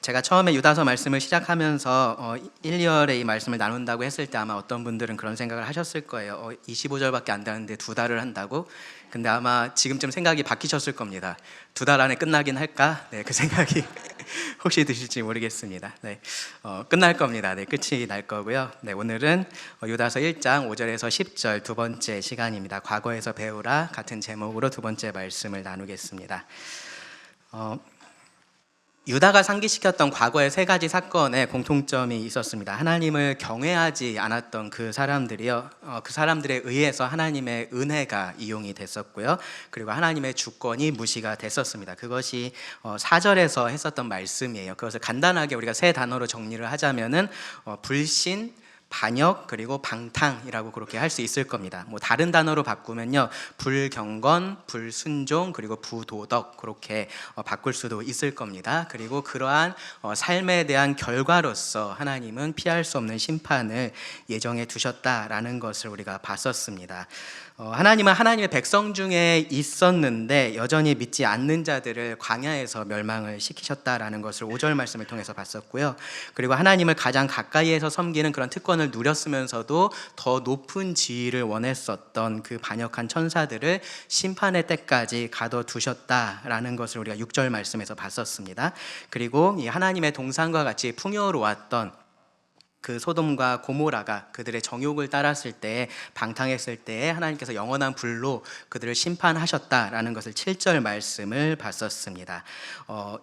제가 처음에 유다서 말씀을 시작하면서 1, 2월에 이 말씀을 나눈다고 했을 때 아마 어떤 분들은 그런 생각을 하셨을 거예요. 25절밖에 안 되는데 2달을 한다고? 근데 아마 지금쯤 생각이 바뀌셨을 겁니다. 2달 안에 끝나긴 할까? 네, 그 생각이 혹시 드실지 모르겠습니다. 네, 끝날 겁니다. 네, 끝이 날 거고요. 네, 오늘은 유다서 1장 5절에서 10절 두 번째 시간입니다. 과거에서 배우라 같은 제목으로 두 번째 말씀을 나누겠습니다. 유다가 상기시켰던 과거의 세 가지 사건에 공통점이 있었습니다. 하나님을 경외하지 않았던 그 사람들이요, 그 사람들에 의해서 하나님의 은혜가 이용이 됐었고요, 그리고 하나님의 주권이 무시가 됐었습니다. 그것이 4절에서 했었던 말씀이에요. 그것을 간단하게 우리가 세 단어로 정리를 하자면은 불신, 반역, 그리고 방탕이라고 그렇게 할 수 있을 겁니다. 뭐 다른 단어로 바꾸면요, 불경건, 불순종, 그리고 부도덕, 그렇게 바꿀 수도 있을 겁니다. 그리고 그러한 삶에 대한 결과로서 하나님은 피할 수 없는 심판을 예정해 두셨다라는 것을 우리가 봤었습니다. 하나님은 하나님의 백성 중에 있었는데 여전히 믿지 않는 자들을 광야에서 멸망을 시키셨다라는 것을 5절 말씀을 통해서 봤었고요. 그리고 하나님을 가장 가까이에서 섬기는 그런 특권을 누렸으면서도 더 높은 지위를 원했었던 그 반역한 천사들을 심판의 때까지 가둬두셨다라는 것을 우리가 6절 말씀에서 봤었습니다. 그리고 이 하나님의 동산과 같이 풍요로웠던 그 소돔과 고모라가 그들의 정욕을 따랐을 때, 방탕했을 때 하나님께서 영원한 불로 그들을 심판하셨다라는 것을 7절 말씀을 봤었습니다.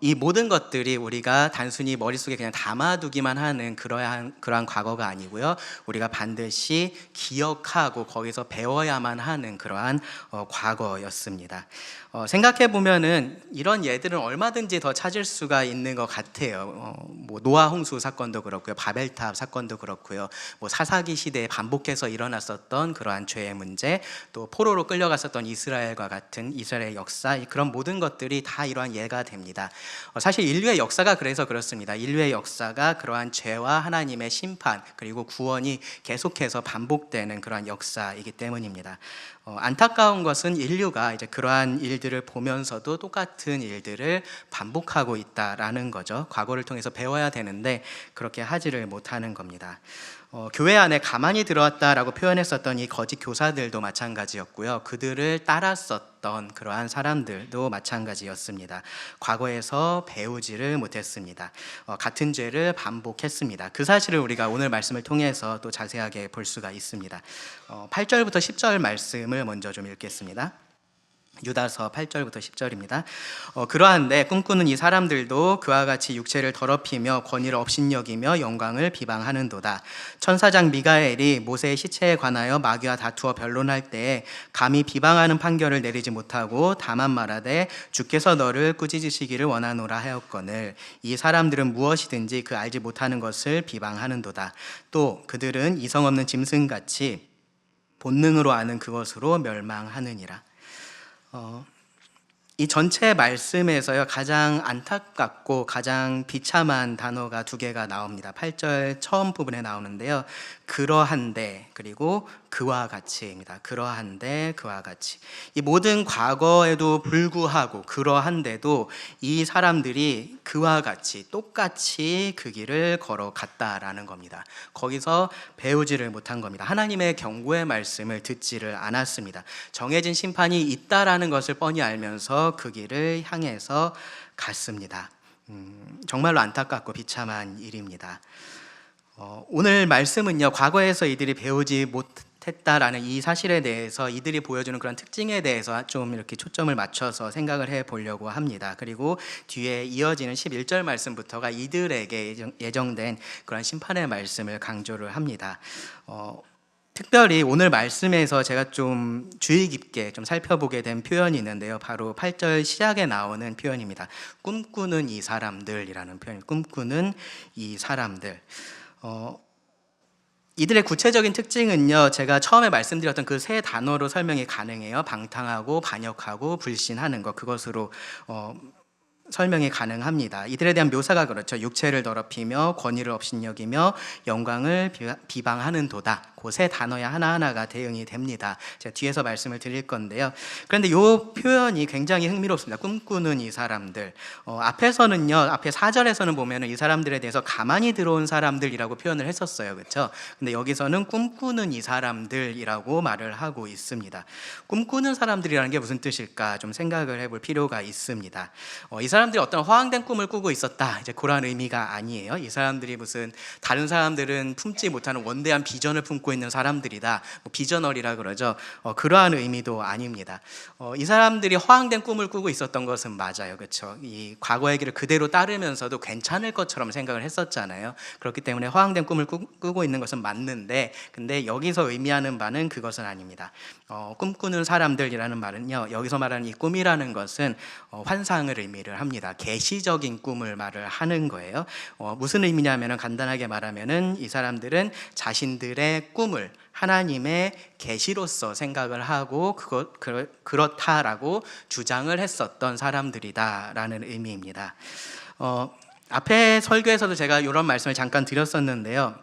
이 모든 것들이 우리가 단순히 머릿속에 그냥 담아두기만 하는 그러한 과거가 아니고요, 우리가 반드시 기억하고 거기서 배워야만 하는 그러한 과거였습니다. 생각해 보면은 이런 예들은 얼마든지 더 찾을 수가 있는 것 같아요. 뭐 노아 홍수 사건도 그렇고요, 바벨탑 사건도 그렇고요, 뭐 사사기 시대에 반복해서 일어났었던 그러한 죄의 문제, 또 포로로 끌려갔었던 이스라엘과 같은 이스라엘의 역사, 그런 모든 것들이 다 이러한 예가 됩니다. 사실 인류의 역사가 그래서 그렇습니다. 인류의 역사가 그러한 죄와 하나님의 심판 그리고 구원이 계속해서 반복되는 그러한 역사이기 때문입니다. 안타까운 것은 인류가 이제 그러한 일들을 보면서도 똑같은 일들을 반복하고 있다라는 거죠. 과거를 통해서 배워야 되는데 그렇게 하지를 못하는 겁니다. 교회 안에 가만히 들어왔다라고 표현했었던 이 거짓 교사들도 마찬가지였고요, 그들을 따랐었던 그러한 사람들도 마찬가지였습니다. 과거에서 배우지를 못했습니다. 같은 죄를 반복했습니다. 그 사실을 우리가 오늘 말씀을 통해서 또 자세하게 볼 수가 있습니다. 8절부터 10절 말씀을 먼저 좀 읽겠습니다. 유다서 8절부터 10절입니다. 그러한데 꿈꾸는 이 사람들도 그와 같이 육체를 더럽히며 권위를 업신여기며 영광을 비방하는도다. 천사장 미가엘이 모세의 시체에 관하여 마귀와 다투어 변론할 때에 감히 비방하는 판결을 내리지 못하고 다만 말하되 주께서 너를 꾸짖으시기를 원하노라 하였거늘 이 사람들은 무엇이든지 그 알지 못하는 것을 비방하는도다. 또 그들은 이성 없는 짐승같이 본능으로 아는 그것으로 멸망하느니라. 이 전체 말씀에서요, 가장 안타깝고 가장 비참한 단어가 두 개가 나옵니다. 8절 처음 부분에 나오는데요, 그러한데 그리고 그와 같이입니다. 그러한데 그와 같이. 이 모든 과거에도 불구하고 그러한데도 이 사람들이 그와 같이 똑같이 그 길을 걸어갔다라는 겁니다. 거기서 배우지를 못한 겁니다. 하나님의 경고의 말씀을 듣지를 않았습니다. 정해진 심판이 있다라는 것을 뻔히 알면서 그 길을 향해서 갔습니다. 정말로 안타깝고 비참한 일입니다. 오늘 말씀은요, 과거에서 이들이 배우지 못했다라는 이 사실에 대해서, 이들이 보여주는 그런 특징에 대해서 좀 이렇게 초점을 맞춰서 생각을 해 보려고 합니다. 그리고 뒤에 이어지는 11절 말씀부터가 이들에게 예정된 그런 심판의 말씀을 강조를 합니다. 특별히 오늘 말씀에서 제가 좀 주의 깊게 좀 살펴보게 된 표현이 있는데요, 바로 8절 시작에 나오는 표현입니다. 꿈꾸는 이 사람들이라는 표현. 꿈꾸는 이 사람들. 이들의 구체적인 특징은요, 제가 처음에 말씀드렸던 그 세 단어로 설명이 가능해요. 방탕하고 반역하고 불신하는 것, 그것으로 설명이 가능합니다. 이들에 대한 묘사가 그렇죠. 육체를 더럽히며 권위를 업신여기며 영광을 비방하는도다. 그 세 단어야 하나하나가 대응이 됩니다. 제가 뒤에서 말씀을 드릴 건데요. 그런데 이 표현이 굉장히 흥미롭습니다. 꿈꾸는 이 사람들. 앞에서는요, 앞에 4절에서는 보면은 이 사람들에 대해서 가만히 들어온 사람들이라고 표현을 했었어요. 그렇죠? 근데 여기서는 꿈꾸는 이 사람들이라고 말을 하고 있습니다. 꿈꾸는 사람들이라는 게 무슨 뜻일까 좀 생각을 해볼 필요가 있습니다. 이 사람들이 어떤 허황된 꿈을 꾸고 있었다, 이제 그런 의미가 아니에요. 이 사람들이 무슨 다른 사람들은 품지 못하는 원대한 비전을 품고 있는 사람들이다, 비저널이라 그러죠. 그러한 의미도 아닙니다. 이 사람들이 허황된 꿈을 꾸고 있었던 것은 맞아요. 그렇죠? 이 과거의 길을 그대로 따르면서도 괜찮을 것처럼 생각을 했었잖아요. 그렇기 때문에 허황된 꿈을 꾸고 있는 것은 맞는데, 근데 여기서 의미하는 바는 그것은 아닙니다. 꿈꾸는 사람들이라는 말은요, 여기서 말하는 이 꿈이라는 것은 환상을 의미를 합니다. 계시적인 꿈을 말을 하는 거예요. 무슨 의미냐면은, 간단하게 말하면은 이 사람들은 자신들의 꿈을 하나님의 계시로서 생각을 하고 그렇다라고 주장을 했었던 사람들이다라는 의미입니다. 앞에 설교에서도 제가 이런 말씀을 잠깐 드렸었는데요.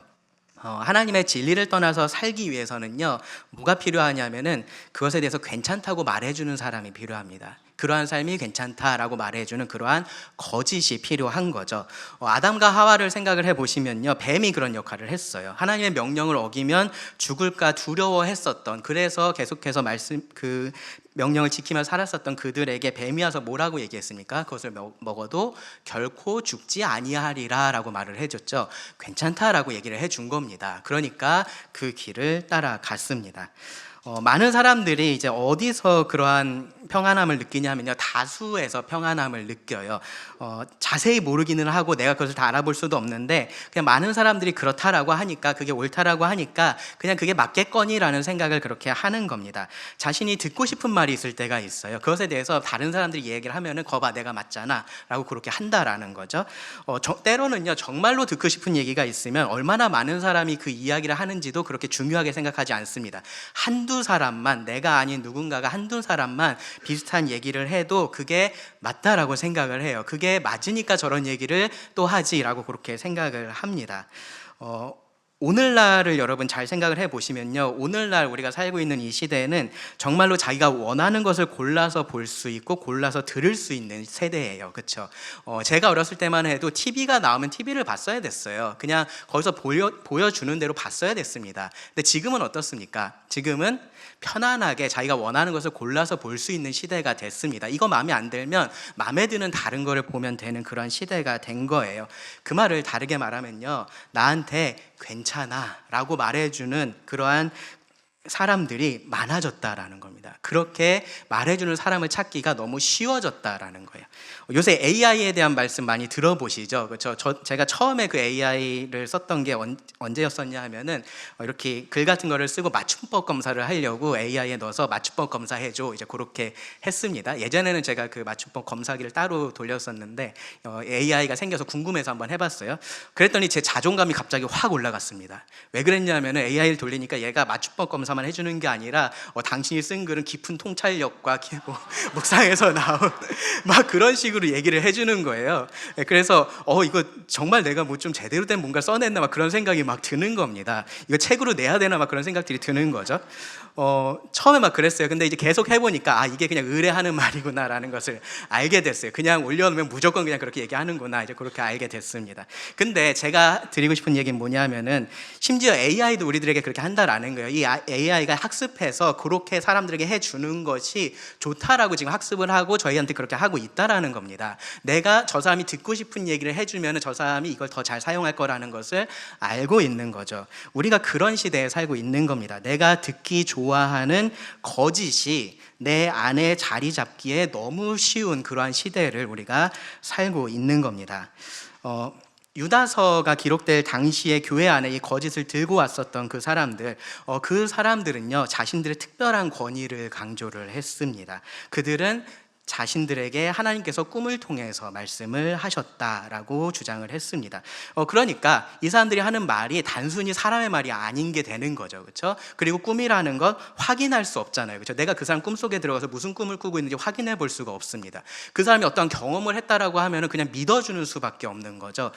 하나님의 진리를 떠나서 살기 위해서는요, 뭐가 필요하냐면은 그것에 대해서 괜찮다고 말해주는 사람이 필요합니다. 그러한 삶이 괜찮다라고 말해주는 그러한 거짓이 필요한 거죠. 아담과 하와를 생각을 해보시면요, 뱀이 그런 역할을 했어요. 하나님의 명령을 어기면 죽을까 두려워했었던, 그래서 계속해서 그 명령을 지키며 살았었던 그들에게 뱀이 와서 뭐라고 얘기했습니까? 그것을 먹어도 결코 죽지 아니하리라 라고 말을 해줬죠. 괜찮다라고 얘기를 해준 겁니다. 그러니까 그 길을 따라갔습니다. 많은 사람들이 이제 어디서 그러한 평안함을 느끼냐면요, 다수에서 평안함을 느껴요. 자세히 모르기는 하고 내가 그것을 다 알아볼 수도 없는데, 그냥 많은 사람들이 그렇다라고 하니까, 그게 옳다라고 하니까 그냥 그게 맞겠거니라는 생각을 그렇게 하는 겁니다. 자신이 듣고 싶은 말이 있을 때가 있어요. 그것에 대해서 다른 사람들이 얘기를 하면은 거봐 내가 맞잖아 라고 그렇게 한다라는 거죠. 때로는요, 정말로 듣고 싶은 얘기가 있으면 얼마나 많은 사람이 그 이야기를 하는지도 그렇게 중요하게 생각하지 않습니다. 한두 사람만, 내가 아닌 누군가가 한두 사람만 비슷한 얘기를 해도 그게 맞다라고 생각을 해요. 그게 맞으니까 저런 얘기를 또 하지라고 그렇게 생각을 합니다. 오늘날을 여러분 잘 생각을 해보시면요, 오늘날 우리가 살고 있는 이 시대에는 정말로 자기가 원하는 것을 골라서 볼 수 있고 골라서 들을 수 있는 세대예요. 그렇죠? 제가 어렸을 때만 해도 TV가 나오면 TV를 봤어야 됐어요. 그냥 거기서 보여주는 대로 봤어야 됐습니다. 근데 지금은 어떻습니까? 지금은 편안하게 자기가 원하는 것을 골라서 볼 수 있는 시대가 됐습니다. 이거 마음에 안 들면 마음에 드는 다른 거를 보면 되는 그런 시대가 된 거예요. 그 말을 다르게 말하면요, 나한테 괜찮아 라고 말해주는 그러한 사람들이 많아졌다라는 겁니다. 그렇게 말해주는 사람을 찾기가 너무 쉬워졌다라는 거예요. 요새 AI에 대한 말씀 많이 들어보시죠? 그렇죠? 제가 처음에 그 AI를 썼던 게 언제였었냐 하면은, 이렇게 글 같은 거를 쓰고 맞춤법 검사를 하려고 AI에 넣어서 맞춤법 검사해줘, 이제 그렇게 했습니다. 예전에는 제가 그 맞춤법 검사기를 따로 돌렸었는데 AI가 생겨서 궁금해서 한번 해봤어요. 그랬더니 제 자존감이 갑자기 확 올라갔습니다. 왜 그랬냐면은 AI를 돌리니까 얘가 맞춤법 검사만 해주는 게 아니라 당신이 쓴 글은 깊은 통찰력과 묵상에서 나온 막 그런 식으로 얘기를 해주는 거예요. 그래서 이거 정말 내가 뭐 좀 제대로 된 뭔가 써냈나 막 그런 생각이 막 드는 겁니다. 이거 책으로 내야 되나 막 그런 생각들이 드는 거죠. 처음에 막 그랬어요. 근데 이제 계속 해보니까 이게 그냥 의뢰하는 말이구나라는 것을 알게 됐어요. 그냥 올려놓으면 무조건 그냥 그렇게 얘기하는구나, 이제 그렇게 알게 됐습니다. 근데 제가 드리고 싶은 얘기는 뭐냐면은, 심지어 AI도 우리들에게 그렇게 한다라는 거예요. 이 AI가 학습해서 그렇게 사람들에게 해주는 것이 좋다라고 지금 학습을 하고 저희한테 그렇게 하고 있다라는 겁니다. 내가 저 사람이 듣고 싶은 얘기를 해주면 저 사람이 이걸 더 잘 사용할 거라는 것을 알고 있는 거죠. 우리가 그런 시대에 살고 있는 겁니다. 내가 듣기 좋아하는 거짓이 내 안에 자리 잡기에 너무 쉬운 그러한 시대를 우리가 살고 있는 겁니다. 유다서가 기록될 당시에 교회 안에 이 거짓을 들고 왔었던 그 사람들은요, 자신들의 특별한 권위를 강조를 했습니다. 그들은 자신들에게 하나님께서 꿈을 통해서 말씀을 하셨다라고 주장을 했습니다. 그러니까 이 사람들이 하는 말이 단순히 사람의 말이 아닌 게 되는 거죠, 그렇죠? 그리고 꿈이라는 것 확인할 수 없잖아요, 그렇죠? 내가 그 사람 꿈속에 들어가서 무슨 꿈을 꾸고 있는지 확인해 볼 수가 없습니다. 그 사람이 어떤 경험을 했다라고 하면은 그냥 믿어주는 수밖에 없는 거죠.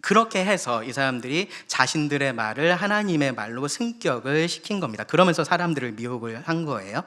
그렇게 해서 이 사람들이 자신들의 말을 하나님의 말로 승격을 시킨 겁니다. 그러면서 사람들을 미혹을 한 거예요.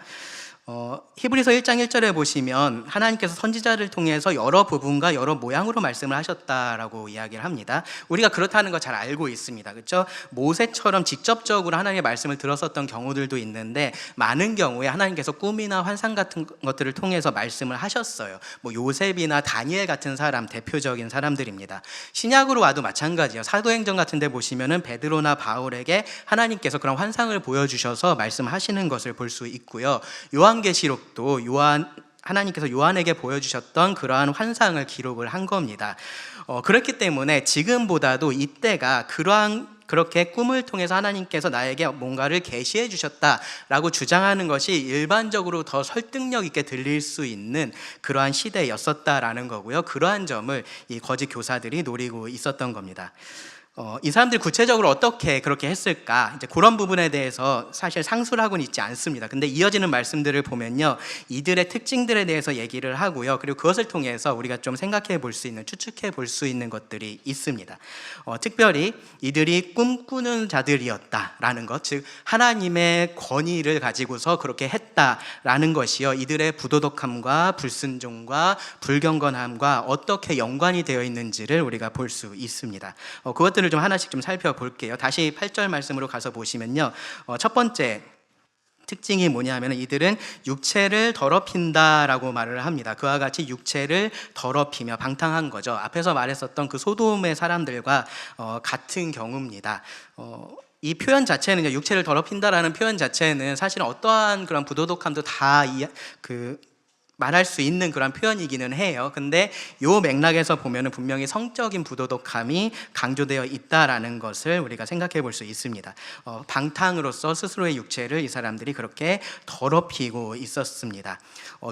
히브리서 1장 1절에 보시면 하나님께서 선지자를 통해서 여러 부분과 여러 모양으로 말씀을 하셨다라고 이야기를 합니다. 우리가 그렇다는 거 잘 알고 있습니다, 그렇죠? 모세처럼 직접적으로 하나님의 말씀을 들었었던 경우들도 있는데 많은 경우에 하나님께서 꿈이나 환상 같은 것들을 통해서 말씀을 하셨어요. 뭐 요셉이나 다니엘 같은 사람, 대표적인 사람들입니다. 신약으로 와도 마찬가지예요. 사도행전 같은 데 보시면은 베드로나 바울에게 하나님께서 그런 환상을 보여주셔서 말씀하시는 것을 볼 수 있고요. 요한계시록도 하나님께서 요한에게 보여주셨던 그러한 환상을 기록을 한 겁니다. 그렇기 때문에 지금보다도 이때가 그렇게 꿈을 통해서 하나님께서 나에게 뭔가를 계시해 주셨다라고 주장하는 것이 일반적으로 더 설득력 있게 들릴 수 있는 그러한 시대였었다라는 거고요. 그러한 점을 이 거짓 교사들이 노리고 있었던 겁니다. 이 사람들이 구체적으로 어떻게 그렇게 했을까? 이제 그런 부분에 대해서 사실 상수를 하고는 있지 않습니다. 근데 이어지는 말씀들을 보면요, 이들의 특징들에 대해서 얘기를 하고요. 그리고 그것을 통해서 우리가 좀 생각해 볼 수 있는, 추측해 볼 수 있는 것들이 있습니다. 특별히 이들이 꿈꾸는 자들이었다라는 것, 즉 하나님의 권위를 가지고서 그렇게 했다라는 것이요, 이들의 부도덕함과 불순종과 불경건함과 어떻게 연관이 되어 있는지를 우리가 볼 수 있습니다. 그것들을 좀 하나씩 좀 살펴볼게요. 다시 8절 말씀으로 가서 보시면요, 첫 번째 특징이 뭐냐면 이들은 육체를 더럽힌다라고 말을 합니다. 그와 같이 육체를 더럽히며 방탕한 거죠. 앞에서 말했었던 그 소돔의 사람들과 같은 경우입니다. 이 표현 자체는 육체를 더럽힌다라는 표현 자체는 사실 어떠한 그런 부도덕함도 다 말할 수 있는 그런 표현이기는 해요. 근데 요 맥락에서 보면은 분명히 성적인 부도덕함이 강조되어 있다라는 것을 우리가 생각해 볼 수 있습니다. 방탕으로서 스스로의 육체를 이 사람들이 그렇게 더럽히고 있었습니다.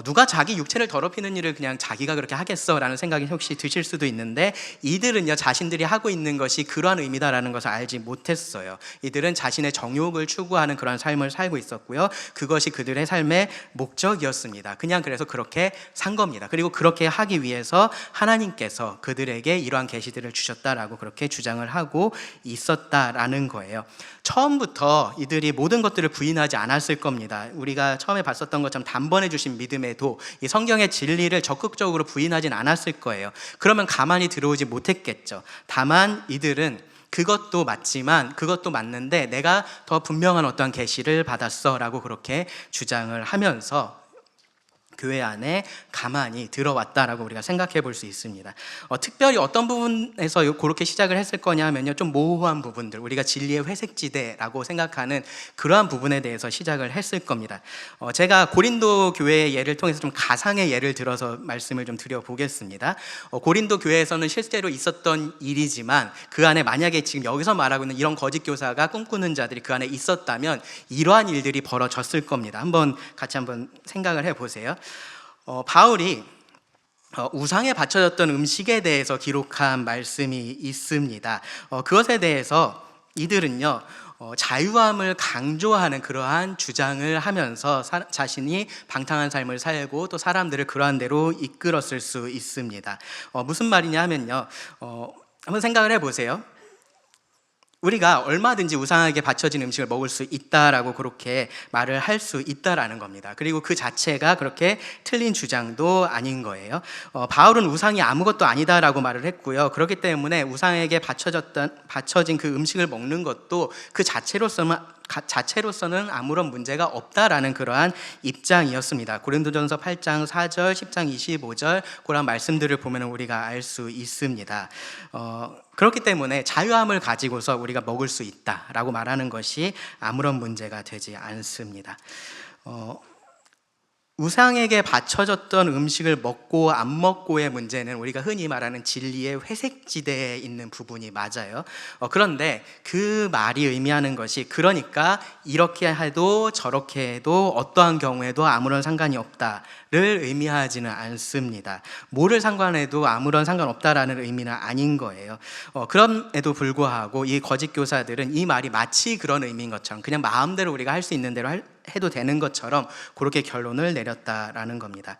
누가 자기 육체를 더럽히는 일을 그냥 자기가 그렇게 하겠어라는 생각이 혹시 드실 수도 있는데, 이들은요 자신들이 하고 있는 것이 그러한 의미다라는 것을 알지 못했어요. 이들은 자신의 정욕을 추구하는 그런 삶을 살고 있었고요. 그것이 그들의 삶의 목적이었습니다. 그냥 그래서 그렇게 산 겁니다. 그리고 그렇게 하기 위해서 하나님께서 그들에게 이러한 계시들을 주셨다라고 그렇게 주장을 하고 있었다라는 거예요. 처음부터 이들이 모든 것들을 부인하지 않았을 겁니다. 우리가 처음에 봤었던 것처럼 단번에 주신 믿음에도 이 성경의 진리를 적극적으로 부인하진 않았을 거예요. 그러면 가만히 들어오지 못했겠죠. 다만 이들은 그것도 맞지만, 그것도 맞는데 내가 더 분명한 어떤 계시를 받았어 라고 그렇게 주장을 하면서 교회 안에 가만히 들어왔다라고 우리가 생각해 볼 수 있습니다. 특별히 어떤 부분에서 그렇게 시작을 했을 거냐 하면요, 좀 모호한 부분들, 우리가 진리의 회색지대라고 생각하는 그러한 부분에 대해서 시작을 했을 겁니다. 제가 고린도 교회의 예를 통해서 좀 가상의 예를 들어서 말씀을 좀 드려보겠습니다. 고린도 교회에서는 실제로 있었던 일이지만 그 안에 만약에 지금 여기서 말하고 있는 이런 거짓 교사가 꿈꾸는 자들이 그 안에 있었다면 이러한 일들이 벌어졌을 겁니다. 같이 한번 생각을 해보세요. 바울이 우상에 바쳐졌던 음식에 대해서 기록한 말씀이 있습니다. 그것에 대해서 이들은요, 자유함을 강조하는 그러한 주장을 하면서 자신이 방탕한 삶을 살고 또 사람들을 그러한 대로 이끌었을 수 있습니다. 무슨 말이냐 하면요, 한번 생각을 해보세요. 우리가 얼마든지 우상에게 바쳐진 음식을 먹을 수 있다라고 그렇게 말을 할 수 있다라는 겁니다. 그리고 그 자체가 그렇게 틀린 주장도 아닌 거예요. 바울은 우상이 아무것도 아니다라고 말을 했고요. 그렇기 때문에 우상에게 바쳐진 그 음식을 먹는 것도 그 자체로서는 아무런 문제가 없다라는 그러한 입장이었습니다. 고린도전서 8장 4절, 10장 25절 그런 말씀들을 보면 우리가 알 수 있습니다. 그렇기 때문에 자유함을 가지고서 우리가 먹을 수 있다라고 말하는 것이 아무런 문제가 되지 않습니다. 우상에게 바쳐졌던 음식을 먹고 안 먹고의 문제는 우리가 흔히 말하는 진리의 회색지대에 있는 부분이 맞아요. 그런데 그 말이 의미하는 것이, 그러니까 이렇게 해도 저렇게 해도 어떠한 경우에도 아무런 상관이 없다를 의미하지는 않습니다. 뭐를 상관해도 아무런 상관없다라는 의미는 아닌 거예요. 그럼에도 불구하고 이 거짓 교사들은 이 말이 마치 그런 의미인 것처럼, 그냥 마음대로 우리가 할 수 있는 대로 해도 되는 것처럼 그렇게 결론을 내렸다라는 겁니다.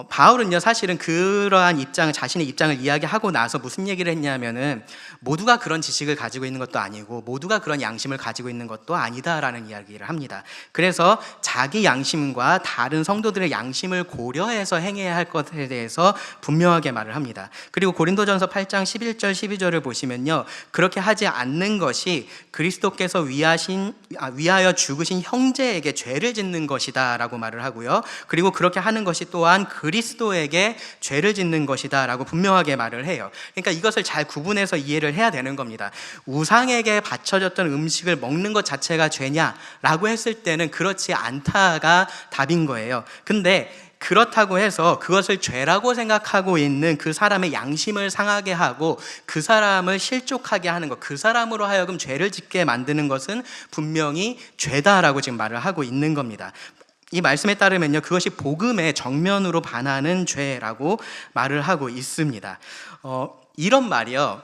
바울은요, 사실은 그러한 자신의 입장을 이야기하고 나서 무슨 얘기를 했냐면은, 모두가 그런 지식을 가지고 있는 것도 아니고 모두가 그런 양심을 가지고 있는 것도 아니다라는 이야기를 합니다. 그래서 자기 양심과 다른 성도들의 양심을 고려해서 행해야 할 것에 대해서 분명하게 말을 합니다. 그리고 고린도전서 8장 11절 12절을 보시면요, 그렇게 하지 않는 것이 그리스도께서 위하여 죽으신 형제에게 죄를 짓는 것이다 라고 말을 하고요, 그리고 그렇게 하는 것이 또한 그리스도에게 죄를 짓는 것이다 라고 분명하게 말을 해요. 그러니까 이것을 잘 구분해서 이해를 해야 되는 겁니다. 우상에게 바쳐졌던 음식을 먹는 것 자체가 죄냐라고 했을 때는 그렇지 않다가 답인 거예요. 근데 그렇다고 해서 그것을 죄라고 생각하고 있는 그 사람의 양심을 상하게 하고 그 사람을 실족하게 하는 것, 그 사람으로 하여금 죄를 짓게 만드는 것은 분명히 죄다라고 지금 말을 하고 있는 겁니다. 이 말씀에 따르면요, 그것이 복음에 정면으로 반하는 죄라고 말을 하고 있습니다. 이런 말이요,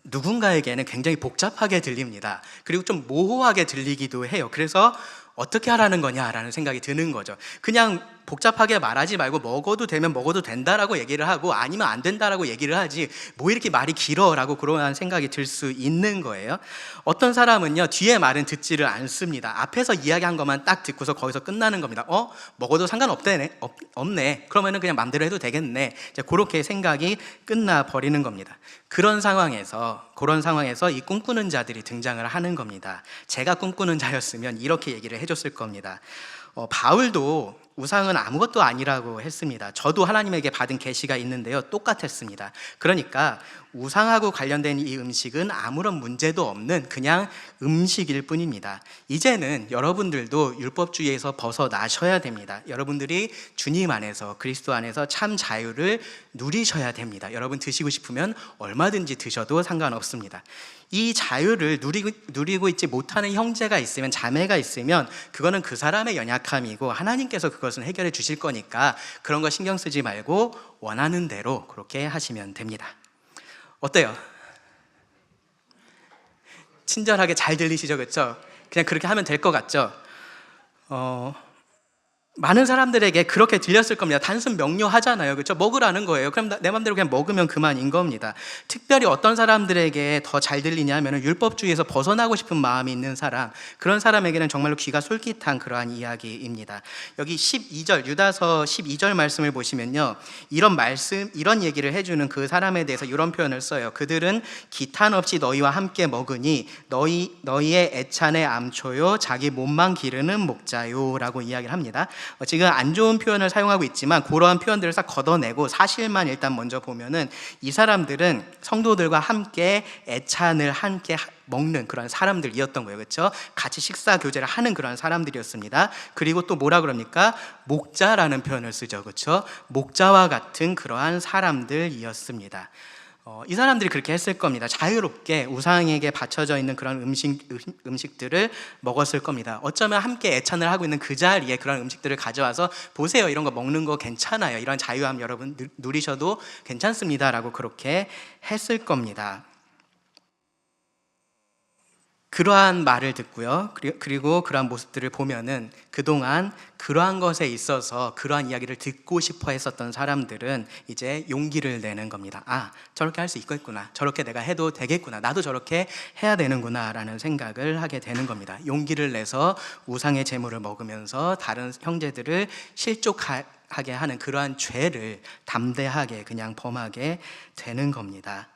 누군가에게는 굉장히 복잡하게 들립니다. 그리고 좀 모호하게 들리기도 해요. 그래서 어떻게 하라는 거냐라는 생각이 드는 거죠. 그냥 복잡하게 말하지 말고 먹어도 되면 먹어도 된다라고 얘기를 하고, 아니면 안 된다라고 얘기를 하지 뭐 이렇게 말이 길어라고 그런 생각이 들 수 있는 거예요. 어떤 사람은요, 뒤에 말은 듣지를 않습니다. 앞에서 이야기한 것만 딱 듣고서 거기서 끝나는 겁니다. 먹어도 없네. 그러면은 그냥 맘대로 해도 되겠네. 이제 그렇게 생각이 끝나 버리는 겁니다. 그런 상황에서 이 꿈꾸는 자들이 등장을 하는 겁니다. 제가 꿈꾸는 자였으면 이렇게 얘기를 해줬을 겁니다. 바울도 우상은 아무것도 아니라고 했습니다. 저도 하나님에게 받은 계시가 있는데요, 똑같았습니다. 그러니까 우상하고 관련된 이 음식은 아무런 문제도 없는 그냥 음식일 뿐입니다. 이제는 여러분들도 율법주의에서 벗어나셔야 됩니다. 여러분들이 주님 안에서, 그리스도 안에서 참 자유를 누리셔야 됩니다. 여러분 드시고 싶으면 얼마든지 드셔도 상관없습니다. 이 자유를 누리고 있지 못하는 형제가 있으면, 자매가 있으면, 그거는 그 사람의 연약함이고 하나님께서 그것은 해결해 주실 거니까 그런 거 신경 쓰지 말고 원하는 대로 그렇게 하시면 됩니다. 어때요? 친절하게 잘 들리시죠? 그렇죠? 그냥 그렇게 하면 될 것 같죠? 많은 사람들에게 그렇게 들렸을 겁니다. 단순 명료하잖아요. 그렇죠? 먹으라는 거예요. 그럼 내 맘대로 그냥 먹으면 그만인 겁니다. 특별히 어떤 사람들에게 더 잘 들리냐면 율법주의에서 벗어나고 싶은 마음이 있는 사람, 그런 사람에게는 정말로 귀가 솔깃한 그러한 이야기입니다. 여기 12절, 유다서 12절 말씀을 보시면요, 이런 얘기를 해주는 그 사람에 대해서 이런 표현을 써요. 그들은 기탄 없이 너희와 함께 먹으니 너희의 애찬의 암초요 자기 몸만 기르는 목자요 라고 이야기를 합니다. 지금 안 좋은 표현을 사용하고 있지만 그러한 표현들을 싹 걷어내고 사실만 일단 먼저 보면은, 이 사람들은 성도들과 함께 애찬을 함께 먹는 그런 사람들이었던 거예요. 그렇죠? 같이 식사 교제를 하는 그런 사람들이었습니다. 그리고 또 뭐라 그럽니까? 목자라는 표현을 쓰죠. 그렇죠? 목자와 같은 그러한 사람들이었습니다. 이 사람들이 그렇게 했을 겁니다. 자유롭게 우상에게 바쳐져 있는 그런 음식들을 먹었을 겁니다. 어쩌면 함께 애찬을 하고 있는 그 자리에 그런 음식들을 가져와서 보세요, 이런 거 먹는 거 괜찮아요, 이런 자유함 여러분 누리셔도 괜찮습니다 라고 그렇게 했을 겁니다. 그러한 말을 듣고요, 그리고 그러한 모습들을 보면은 그동안 그러한 것에 있어서 그러한 이야기를 듣고 싶어 했었던 사람들은 이제 용기를 내는 겁니다. 저렇게 할 수 있겠구나, 저렇게 내가 해도 되겠구나, 나도 저렇게 해야 되는구나 라는 생각을 하게 되는 겁니다. 용기를 내서 우상의 제물을 먹으면서 다른 형제들을 하게 하는 그러한 죄를 담대하게 그냥 범하게 되는 겁니다.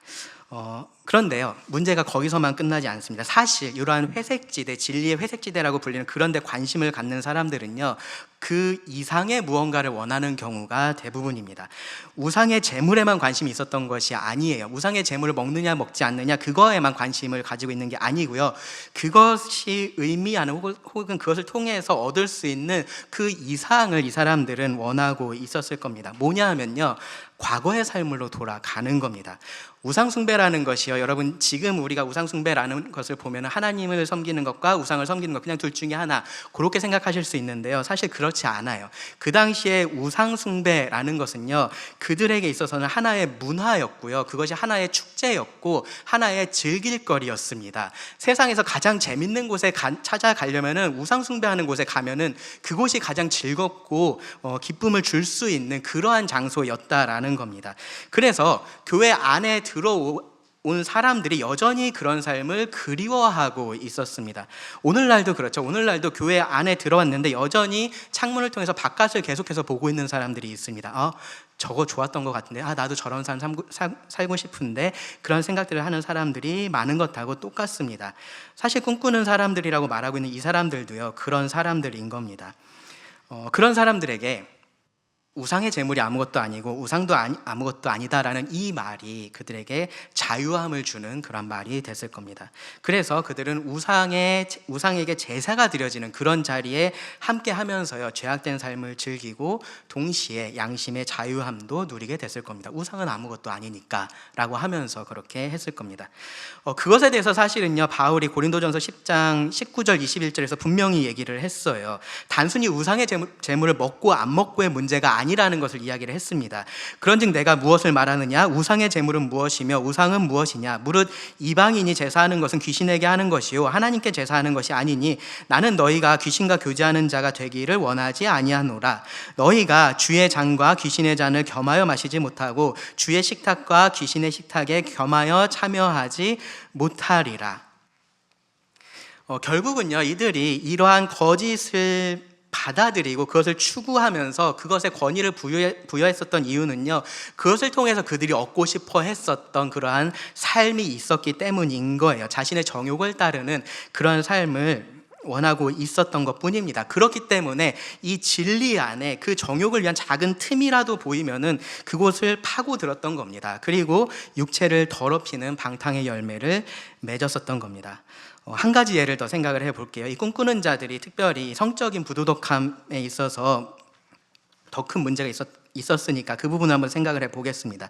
그런데요, 문제가 거기서만 끝나지 않습니다. 사실 이러한 회색지대, 진리의 회색지대라고 불리는 그런 데 관심을 갖는 사람들은요, 그 이상의 무언가를 원하는 경우가 대부분입니다. 우상의 재물에만 관심이 있었던 것이 아니에요. 우상의 재물을 먹느냐 먹지 않느냐 그거에만 관심을 가지고 있는 게 아니고요, 그것이 의미하는 혹은 그것을 통해서 얻을 수 있는 그 이상을 이 사람들은 원하고 있었을 겁니다. 뭐냐 하면요, 과거의 삶으로 돌아가는 겁니다. 우상숭배라는 것이요, 여러분 지금 우리가 우상숭배라는 것을 보면 하나님을 섬기는 것과 우상을 섬기는 것 그냥 둘 중에 하나, 그렇게 생각하실 수 있는데요, 사실 그렇지 않아요. 그 당시에 우상숭배라는 것은요, 그들에게 있어서는 하나의 문화였고요, 그것이 하나의 축제였고 하나의 즐길거리였습니다. 세상에서 가장 재밌는 곳에 찾아가려면은 우상숭배하는 곳에 가면은 그곳이 가장 즐겁고 기쁨을 줄 수 있는 그러한 장소였다라는 겁니다. 그래서 교회 안에 들어온 사람들이 여전히 그런 삶을 그리워하고 있었습니다. 오늘날도 그렇죠. 오늘날도 교회 안에 들어왔는데 여전히 창문을 통해서 바깥을 계속해서 보고 있는 사람들이 있습니다. 저거 좋았던 것 같은데, 나도 저런 삶 살고 싶은데, 그런 생각들을 하는 사람들이 많은 것하고 똑같습니다. 사실 꿈꾸는 사람들이라고 말하고 있는 이 사람들도요, 그런 사람들인 겁니다. 그런 사람들에게 우상의 재물이 아무것도 아니고 우상도 아무것도 아니다라는 이 말이 그들에게 자유함을 주는 그런 말이 됐을 겁니다. 그래서 그들은 우상에게 제사가 드려지는 그런 자리에 함께 하면서요, 죄악된 삶을 즐기고 동시에 양심의 자유함도 누리게 됐을 겁니다. 우상은 아무것도 아니니까 라고 하면서 그렇게 했을 겁니다. 그것에 대해서 사실은요, 바울이 고린도전서 10장 19절 21절에서 분명히 얘기를 했어요. 단순히 우상의 재물을 먹고 안 먹고의 문제가 아니라는 것을 이야기를 했습니다. 그런즉 내가 무엇을 말하느냐? 우상의 재물은 무엇이며 우상은 무엇이냐? 무릇 이방인이 제사하는 것은 귀신에게 하는 것이요 하나님께 제사하는 것이 아니니 나는 너희가 귀신과 교제하는 자가 되기를 원하지 아니하노라. 너희가 주의 잔과 귀신의 잔을 겸하여 마시지 못하고 주의 식탁과 귀신의 식탁에 겸하여 참여하지 못하리라. 결국은요, 이들이 이러한 거짓을 받아들이고 그것을 추구하면서 그것에 권위를 부여했었던 이유는요, 그것을 통해서 그들이 얻고 싶어 했었던 그러한 삶이 있었기 때문인 거예요. 자신의 정욕을 따르는 그런 삶을 원하고 있었던 것 뿐입니다. 그렇기 때문에 이 진리 안에 그 정욕을 위한 작은 틈이라도 보이면은 그곳을 파고들었던 겁니다. 그리고 육체를 더럽히는 방탕의 열매를 맺었었던 겁니다. 한 가지 예를 더 생각을 해볼게요. 이 꿈꾸는 자들이 특별히 성적인 부도덕함에 있어서 더 큰 문제가 있었으니까 그 부분을 한번 생각을 해보겠습니다.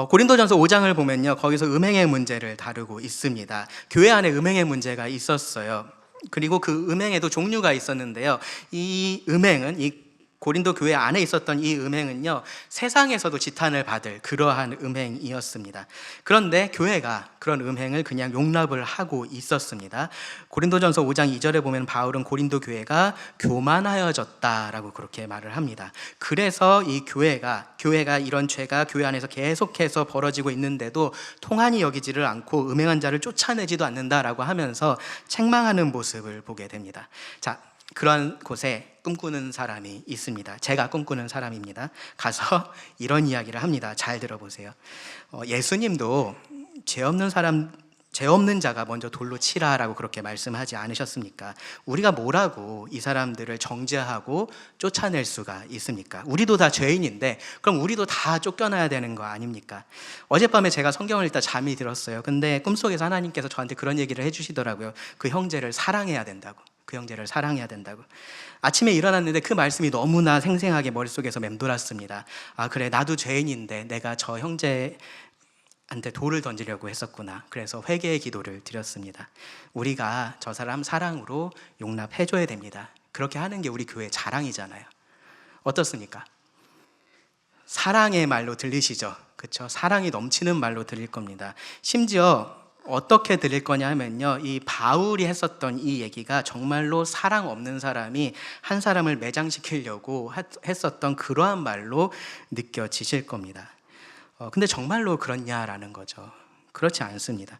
고린도전서 5장을 보면요, 거기서 음행의 문제를 다루고 있습니다. 교회 안에 음행의 문제가 있었어요. 그리고 그 음행에도 종류가 있었는데요, 이 음행은, 이 고린도 교회 안에 있었던 이 음행은요, 세상에서도 지탄을 받을 그러한 음행이었습니다. 그런데 교회가 그런 음행을 그냥 용납을 하고 있었습니다. 고린도전서 5장 2절에 보면 바울은 고린도 교회가 교만하여졌다라고 그렇게 말을 합니다. 그래서 이 교회가 이런 죄가 교회 안에서 계속해서 벌어지고 있는데도 통한이 여기지를 않고 음행한 자를 쫓아내지도 않는다라고 하면서 책망하는 모습을 보게 됩니다. 자, 그런 곳에 꿈꾸는 사람이 있습니다. 제가 꿈꾸는 사람입니다. 가서 이런 이야기를 합니다. 잘 들어보세요. 예수님도 죄 없는 자가 먼저 돌로 치라라고 그렇게 말씀하지 않으셨습니까? 우리가 뭐라고 이 사람들을 정죄하고 쫓아낼 수가 있습니까? 우리도 다 죄인인데 그럼 우리도 다 쫓겨나야 되는 거 아닙니까? 어젯밤에 제가 성경을 읽다 잠이 들었어요. 근데 꿈속에서 하나님께서 저한테 그런 얘기를 해주시더라고요. 그 형제를 사랑해야 된다고. 그 형제를 사랑해야 된다고. 아침에 일어났는데 그 말씀이 너무나 생생하게 머릿속에서 맴돌았습니다. 그래, 나도 죄인인데 내가 저 형제한테 돌을 던지려고 했었구나. 그래서 회개의 기도를 드렸습니다. 우리가 저 사람 사랑으로 용납해줘야 됩니다. 그렇게 하는 게 우리 교회의 자랑이잖아요. 어떻습니까? 사랑의 말로 들리시죠? 그렇죠? 사랑이 넘치는 말로 들릴 겁니다. 심지어 어떻게 들릴 거냐 하면요, 이 바울이 했었던 이 얘기가 정말로 사랑 없는 사람이 한 사람을 매장시키려고 했었던 그러한 말로 느껴지실 겁니다. 근데 정말로 그렇냐라는 거죠. 그렇지 않습니다.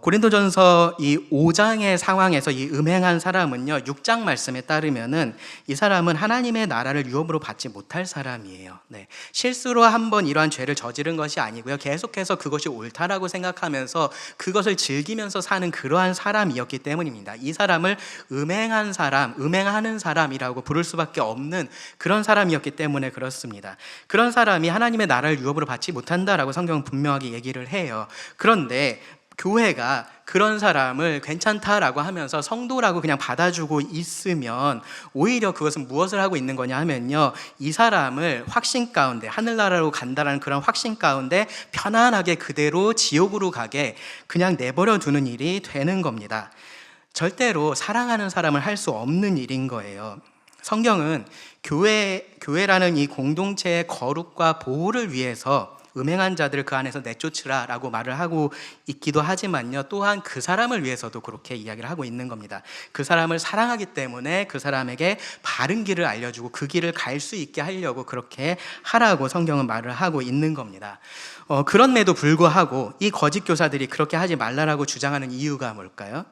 고린도전서 이 5장의 상황에서 이 음행한 사람은요, 6장 말씀에 따르면은 이 사람은 하나님의 나라를 유업으로 받지 못할 사람이에요. 네. 실수로 한번 이러한 죄를 저지른 것이 아니고요, 계속해서 그것이 옳다라고 생각하면서 그것을 즐기면서 사는 그러한 사람이었기 때문입니다. 이 사람을 음행한 사람, 음행하는 사람이라고 부를 수밖에 없는 그런 사람이었기 때문에 그렇습니다. 그런 사람이 하나님의 나라를 유업으로 받지 못한다라고 성경은 분명하게 얘기를 해요. 그런데 교회가 그런 사람을 괜찮다라고 하면서 성도라고 그냥 받아주고 있으면 오히려 그것은 무엇을 하고 있는 거냐 하면요, 이 사람을 확신 가운데, 하늘나라로 간다라는 그런 확신 가운데 편안하게 그대로 지옥으로 가게 그냥 내버려 두는 일이 되는 겁니다. 절대로 사랑하는 사람을 할 수 없는 일인 거예요. 성경은 교회라는 이 공동체의 거룩과 보호를 위해서 음행한 자들을 그 안에서 내쫓으라 라고 말을 하고 있기도 하지만요, 또한 그 사람을 위해서도 그렇게 이야기를 하고 있는 겁니다. 그 사람을 사랑하기 때문에 그 사람에게 바른 길을 알려주고 그 길을 갈 수 있게 하려고 그렇게 하라고 성경은 말을 하고 있는 겁니다. 그럼에도 불구하고 이 거짓 교사들이 그렇게 하지 말라라고 주장하는 이유가 뭘까요?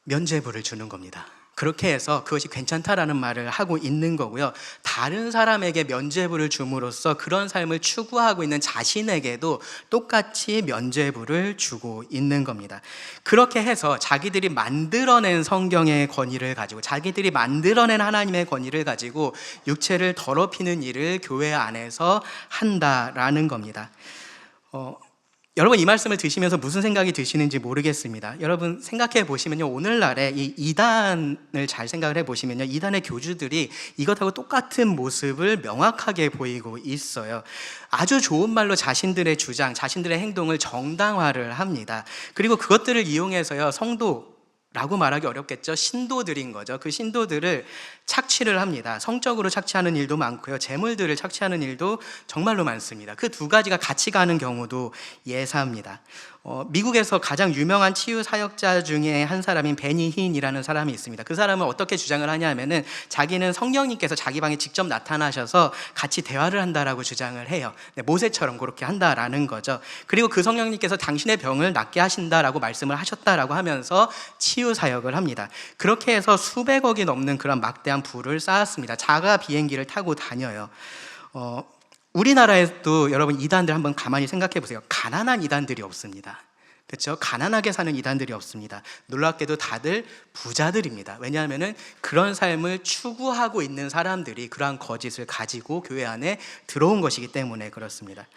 면죄부를 주는 겁니다. 그렇게 해서 그것이 괜찮다라는 말을 하고 있는 거고요, 다른 사람에게 면죄부를 줌으로써 그런 삶을 추구하고 있는 자신에게도 똑같이 면죄부를 주고 있는 겁니다. 그렇게 해서 자기들이 만들어낸 성경의 권위를 가지고, 자기들이 만들어낸 하나님의 권위를 가지고 육체를 더럽히는 일을 교회 안에서 한다라는 겁니다. 여러분, 이 말씀을 드시면서 무슨 생각이 드시는지 모르겠습니다. 여러분 생각해 보시면요, 오늘날의 이 이단을 잘 생각을 해 보시면요, 이단의 교주들이 이것하고 똑같은 모습을 명확하게 보이고 있어요. 아주 좋은 말로 자신들의 주장, 자신들의 행동을 정당화를 합니다. 그리고 그것들을 이용해서요, 성도라고 말하기 어렵겠죠, 신도들인 거죠. 그 신도들을 착취를 합니다. 성적으로 착취하는 일도 많고요, 재물들을 착취하는 일도 정말로 많습니다. 그 두 가지가 같이 가는 경우도 예사입니다. 미국에서 가장 유명한 치유 사역자 중에 한 사람인 베니 힌이라는 사람이 있습니다. 그 사람은 어떻게 주장을 하냐면은 자기는 성령님께서 자기 방에 직접 나타나셔서 같이 대화를 한다라고 주장을 해요. 네, 모세처럼 그렇게 한다라는 거죠. 그리고 그 성령님께서 당신의 병을 낫게 하신다라고 말씀을 하셨다라고 하면서 치유 사역을 합니다. 그렇게 해서 수백억이 넘는 그런 막대한 부를 쌓았습니다. 자가 비행기를 타고 다녀요. 우리나라에도 여러분 이단들 한번 가만히 생각해 보세요. 가난한 이단들이 없습니다. 그렇죠? 가난하게 사는 이단들이 없습니다. 놀랍게도 다들 부자들입니다. 왜냐하면 그런 삶을 추구하고 있는 사람들이 그러한 거짓을 가지고 교회 안에 들어온 것이기 때문에 그렇습니다.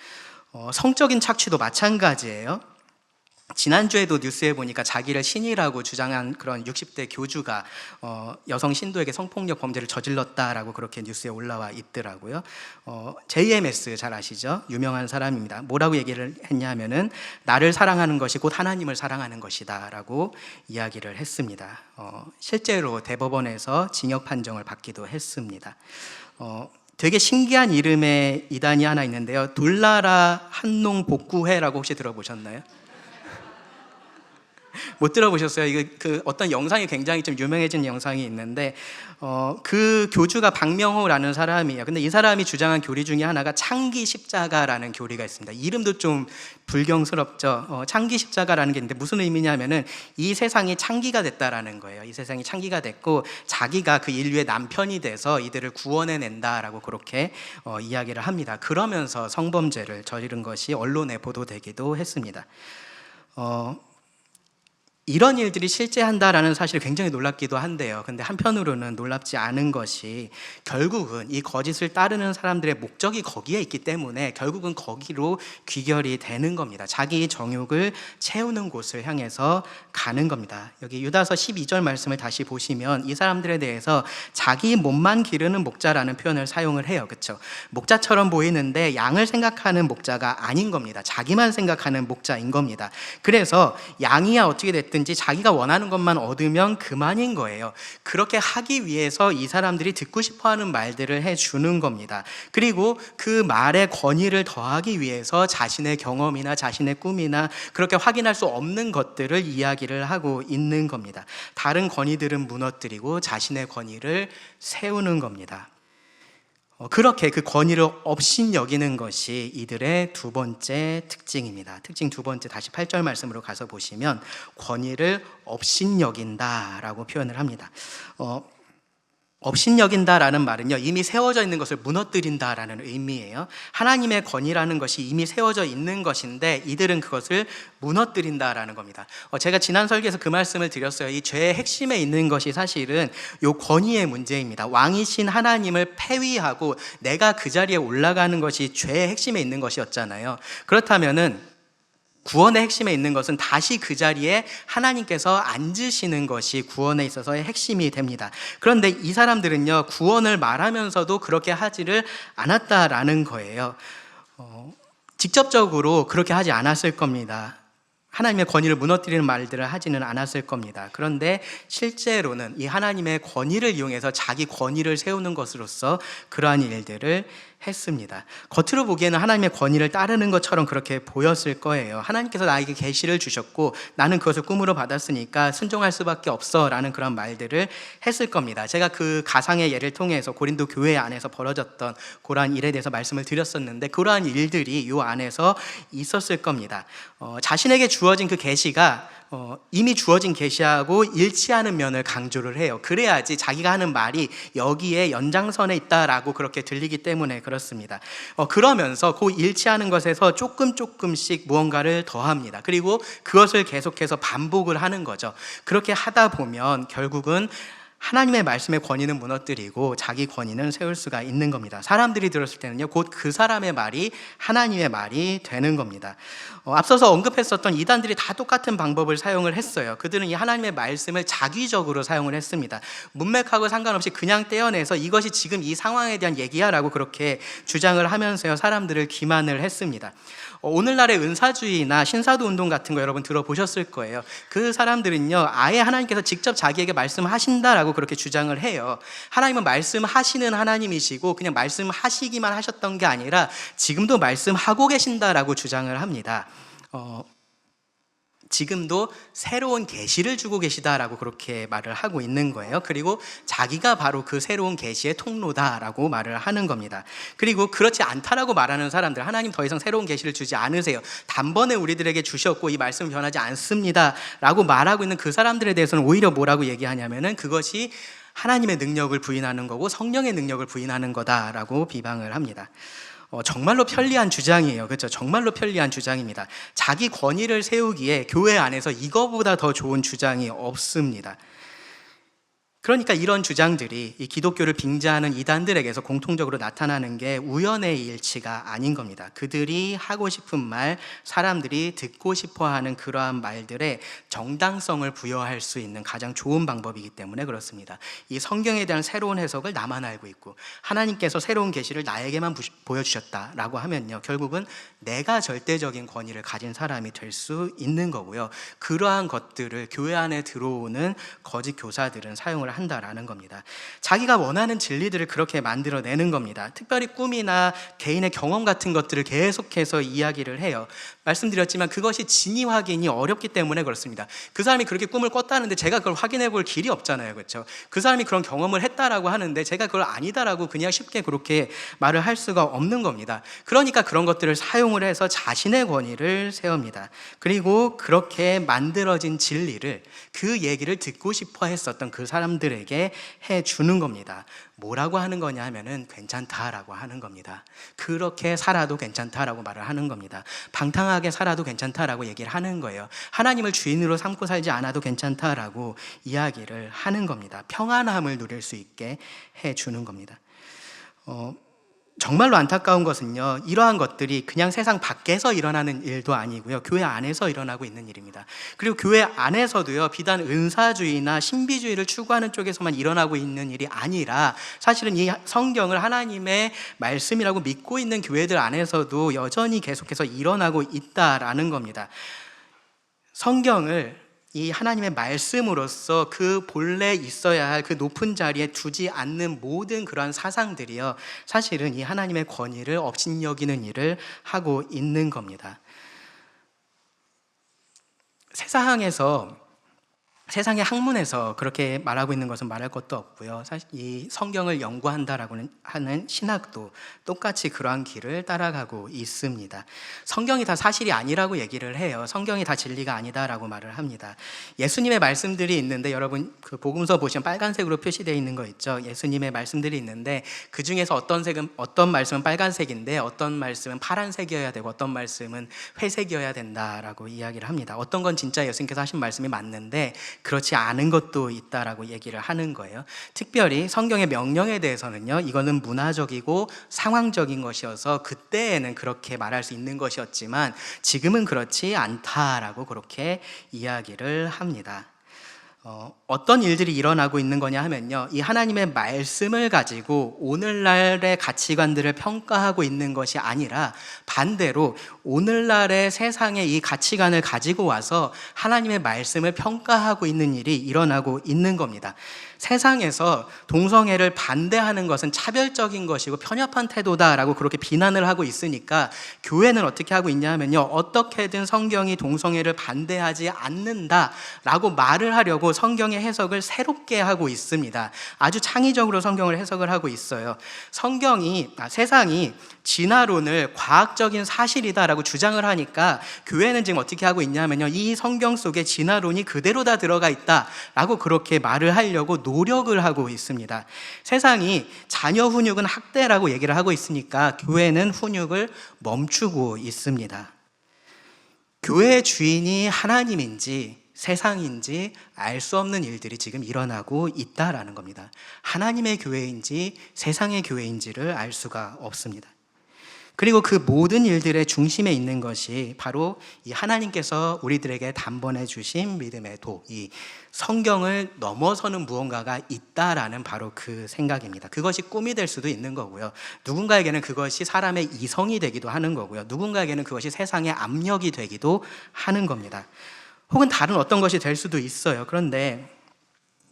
성적인 착취도 마찬가지예요. 지난주에도 뉴스에 보니까 자기를 신이라고 주장한 그런 60대 교주가 여성 신도에게 성폭력 범죄를 저질렀다라고 그렇게 뉴스에 올라와 있더라고요. JMS 잘 아시죠? 유명한 사람입니다. 뭐라고 얘기를 했냐면은 나를 사랑하는 것이 곧 하나님을 사랑하는 것이다 라고 이야기를 했습니다. 실제로 대법원에서 징역 판정을 받기도 했습니다. 되게 신기한 이름의 이단이 하나 있는데요, 돌나라 한농 복구회라고 혹시 들어보셨나요? 못 들어보셨어요? 이거 어떤 영상이 굉장히 좀 유명해진 영상이 있는데 그 교주가 박명호라는 사람이에요. 근데 이 사람이 주장한 교리 중에 하나가 창기 십자가라는 교리가 있습니다. 이름도 좀 불경스럽죠. 창기 십자가라는 게 있는데 무슨 의미냐면은 이 세상이 창기가 됐다라는 거예요. 이 세상이 창기가 됐고 자기가 그 인류의 남편이 돼서 이들을 구원해낸다라고 그렇게 이야기를 합니다. 그러면서 성범죄를 저지른 것이 언론에 보도되기도 했습니다. 이런 일들이 실제 한다라는 사실이 굉장히 놀랍기도 한데요, 근데 한편으로는 놀랍지 않은 것이 결국은 이 거짓을 따르는 사람들의 목적이 거기에 있기 때문에 결국은 거기로 귀결이 되는 겁니다. 자기 정욕을 채우는 곳을 향해서 가는 겁니다. 여기 유다서 12절 말씀을 다시 보시면 이 사람들에 대해서 자기 몸만 기르는 목자라는 표현을 사용을 해요. 그렇죠? 목자처럼 보이는데 양을 생각하는 목자가 아닌 겁니다. 자기만 생각하는 목자인 겁니다. 그래서 양이야 어떻게 됐든 자기가 원하는 것만 얻으면 그만인 거예요. 그렇게 하기 위해서 이 사람들이 듣고 싶어하는 말들을 해주는 겁니다. 그리고 그 말의 권위를 더하기 위해서 자신의 경험이나 자신의 꿈이나 그렇게 확인할 수 없는 것들을 이야기를 하고 있는 겁니다. 다른 권위들은 무너뜨리고 자신의 권위를 세우는 겁니다. 그렇게 그 권위를 업신여기는 것이 이들의 두 번째 특징입니다. 특징 두 번째, 다시 8절 말씀으로 가서 보시면 권위를 업신여긴다라고 표현을 합니다. 업신여긴다라는 말은요, 이미 세워져 있는 것을 무너뜨린다라는 의미예요. 하나님의 권위라는 것이 이미 세워져 있는 것인데 이들은 그것을 무너뜨린다라는 겁니다. 제가 지난 설교에서 그 말씀을 드렸어요. 이 죄의 핵심에 있는 것이 사실은 이 권위의 문제입니다. 왕이신 하나님을 폐위하고 내가 그 자리에 올라가는 것이 죄의 핵심에 있는 것이었잖아요. 그렇다면은 구원의 핵심에 있는 것은 다시 그 자리에 하나님께서 앉으시는 것이 구원에 있어서의 핵심이 됩니다. 그런데 이 사람들은요, 구원을 말하면서도 그렇게 하지를 않았다라는 거예요. 직접적으로 그렇게 하지 않았을 겁니다. 하나님의 권위를 무너뜨리는 말들을 하지는 않았을 겁니다. 그런데 실제로는 이 하나님의 권위를 이용해서 자기 권위를 세우는 것으로서 그러한 일들을 했습니다. 겉으로 보기에는 하나님의 권위를 따르는 것처럼 그렇게 보였을 거예요. 하나님께서 나에게 계시를 주셨고 나는 그것을 꿈으로 받았으니까 순종할 수밖에 없어 라는 그런 말들을 했을 겁니다. 제가 그 가상의 예를 통해서 고린도 교회 안에서 벌어졌던 그러한 일에 대해서 말씀을 드렸었는데 그러한 일들이 이 안에서 있었을 겁니다. 자신에게 주어진 그 계시가 이미 주어진 계시하고 일치하는 면을 강조를 해요. 그래야지 자기가 하는 말이 여기에 연장선에 있다라고 그렇게 들리기 때문에 그렇습니다. 그러면서 그 일치하는 것에서 조금씩 무언가를 더합니다. 그리고 그것을 계속해서 반복을 하는 거죠. 그렇게 하다 보면 결국은 하나님의 말씀의 권위는 무너뜨리고 자기 권위는 세울 수가 있는 겁니다. 사람들이 들었을 때는요, 곧 그 사람의 말이 하나님의 말이 되는 겁니다. 앞서서 언급했었던 이단들이 다 똑같은 방법을 사용을 했어요. 그들은 이 하나님의 말씀을 자기적으로 사용을 했습니다. 문맥하고 상관없이 그냥 떼어내서 이것이 지금 이 상황에 대한 얘기야 라고 그렇게 주장을 하면서요, 사람들을 기만을 했습니다. 오늘날의 은사주의나 신사도 운동 같은 거 여러분 들어보셨을 거예요. 그 사람들은요, 아예 하나님께서 직접 자기에게 말씀하신다라고 그렇게 주장을 해요. 하나님은 말씀하시는 하나님이시고 그냥 말씀하시기만 하셨던 게 아니라 지금도 말씀하고 계신다라고 주장을 합니다. 지금도 새로운 계시를 주고 계시다라고 그렇게 말을 하고 있는 거예요. 그리고 자기가 바로 그 새로운 계시의 통로다라고 말을 하는 겁니다. 그리고 그렇지 않다라고 말하는 사람들, 하나님 더 이상 새로운 계시를 주지 않으세요, 단번에 우리들에게 주셨고 이 말씀은 변하지 않습니다 라고 말하고 있는 그 사람들에 대해서는 오히려 뭐라고 얘기하냐면은 그것이 하나님의 능력을 부인하는 거고 성령의 능력을 부인하는 거다라고 비방을 합니다. 정말로 편리한 주장이에요. 그렇죠? 정말로 편리한 주장입니다. 자기 권위를 세우기에 교회 안에서 이거보다 더 좋은 주장이 없습니다. 그러니까 이런 주장들이 이 기독교를 빙자하는 이단들에게서 공통적으로 나타나는 게 우연의 일치가 아닌 겁니다. 그들이 하고 싶은 말, 사람들이 듣고 싶어하는 그러한 말들에 정당성을 부여할 수 있는 가장 좋은 방법이기 때문에 그렇습니다. 이 성경에 대한 새로운 해석을 나만 알고 있고 하나님께서 새로운 계시를 나에게만 보여주셨다라고 하면요, 결국은 내가 절대적인 권위를 가진 사람이 될 수 있는 거고요. 그러한 것들을 교회 안에 들어오는 거짓 교사들은 사용을 한다라는 겁니다. 자기가 원하는 진리들을 그렇게 만들어내는 겁니다. 특별히 꿈이나 개인의 경험 같은 것들을 계속해서 이야기를 해요. 말씀드렸지만 그것이 진위 확인이 어렵기 때문에 그렇습니다. 그 사람이 그렇게 꿈을 꿨다는데 제가 그걸 확인해 볼 길이 없잖아요. 그렇죠? 그 사람이 그런 경험을 했다라고 하는데 제가 그걸 아니다라고 그냥 쉽게 그렇게 말을 할 수가 없는 겁니다. 그러니까 그런 것들을 사용을 해서 자신의 권위를 세웁니다. 그리고 그렇게 만들어진 진리를, 그 얘기를 듣고 싶어 했었던 그 사람들에게 해주는 겁니다. 뭐라고 하는 거냐 하면은 괜찮다라고 하는 겁니다. 그렇게 살아도 괜찮다라고 말을 하는 겁니다. 방탕하게 살아도 괜찮다라고 얘기를 하는 거예요. 하나님을 주인으로 삼고 살지 않아도 괜찮다라고 이야기를 하는 겁니다. 평안함을 누릴 수 있게 해주는 겁니다. 정말로 안타까운 것은요, 이러한 것들이 그냥 세상 밖에서 일어나는 일도 아니고요, 교회 안에서 일어나고 있는 일입니다. 그리고 교회 안에서도요, 비단 은사주의나 신비주의를 추구하는 쪽에서만 일어나고 있는 일이 아니라 사실은 이 성경을 하나님의 말씀이라고 믿고 있는 교회들 안에서도 여전히 계속해서 일어나고 있다라는 겁니다. 성경을 이 하나님의 말씀으로서 그 본래 있어야 할 그 높은 자리에 두지 않는 모든 그러한 사상들이요, 사실은 이 하나님의 권위를 업신여기는 일을 하고 있는 겁니다. 세상에서 세상의 학문에서 그렇게 말하고 있는 것은 말할 것도 없고요. 사실 이 성경을 연구한다라고 하는 신학도 똑같이 그러한 길을 따라가고 있습니다. 성경이 다 사실이 아니라고 얘기를 해요. 성경이 다 진리가 아니다라고 말을 합니다. 예수님의 말씀들이 있는데, 여러분 그 복음서 보시면 빨간색으로 표시되어 있는 거 있죠. 예수님의 말씀들이 있는데 그 중에서 어떤 말씀은 빨간색인데 어떤 말씀은 파란색이어야 되고 어떤 말씀은 회색이어야 된다라고 이야기를 합니다. 어떤 건 진짜 예수님께서 하신 말씀이 맞는데 그렇지 않은 것도 있다라고 얘기를 하는 거예요. 특별히 성경의 명령에 대해서는요, 이거는 문화적이고 상황적인 것이어서 그때에는 그렇게 말할 수 있는 것이었지만 지금은 그렇지 않다라고 그렇게 이야기를 합니다. 어떤 일들이 일어나고 있는 거냐 하면요, 이 하나님의 말씀을 가지고 오늘날의 가치관들을 평가하고 있는 것이 아니라 반대로 오늘날의 세상의 이 가치관을 가지고 와서 하나님의 말씀을 평가하고 있는 일이 일어나고 있는 겁니다. 세상에서 동성애를 반대하는 것은 차별적인 것이고 편협한 태도다라고 그렇게 비난을 하고 있으니까 교회는 어떻게 하고 있냐 하면요, 어떻게든 성경이 동성애를 반대하지 않는다라고 말을 하려고 성경의 해석을 새롭게 하고 있습니다. 아주 창의적으로 성경을 해석을 하고 있어요. 세상이 진화론을 과학적인 사실이다라고 주장을 하니까 교회는 지금 어떻게 하고 있냐면요, 이 성경 속에 진화론이 그대로 다 들어가 있다라고 그렇게 말을 하려고 노력을 하고 있습니다. 세상이 자녀 훈육은 학대라고 얘기를 하고 있으니까 교회는 훈육을 멈추고 있습니다. 교회의 주인이 하나님인지 세상인지 알 수 없는 일들이 지금 일어나고 있다라는 겁니다. 하나님의 교회인지 세상의 교회인지를 알 수가 없습니다. 그리고 그 모든 일들의 중심에 있는 것이 바로 이 하나님께서 우리들에게 단번에 주신 믿음의 도, 이 성경을 넘어서는 무언가가 있다라는 바로 그 생각입니다. 그것이 꿈이 될 수도 있는 거고요. 누군가에게는 그것이 사람의 이성이 되기도 하는 거고요. 누군가에게는 그것이 세상의 압력이 되기도 하는 겁니다. 혹은 다른 어떤 것이 될 수도 있어요. 그런데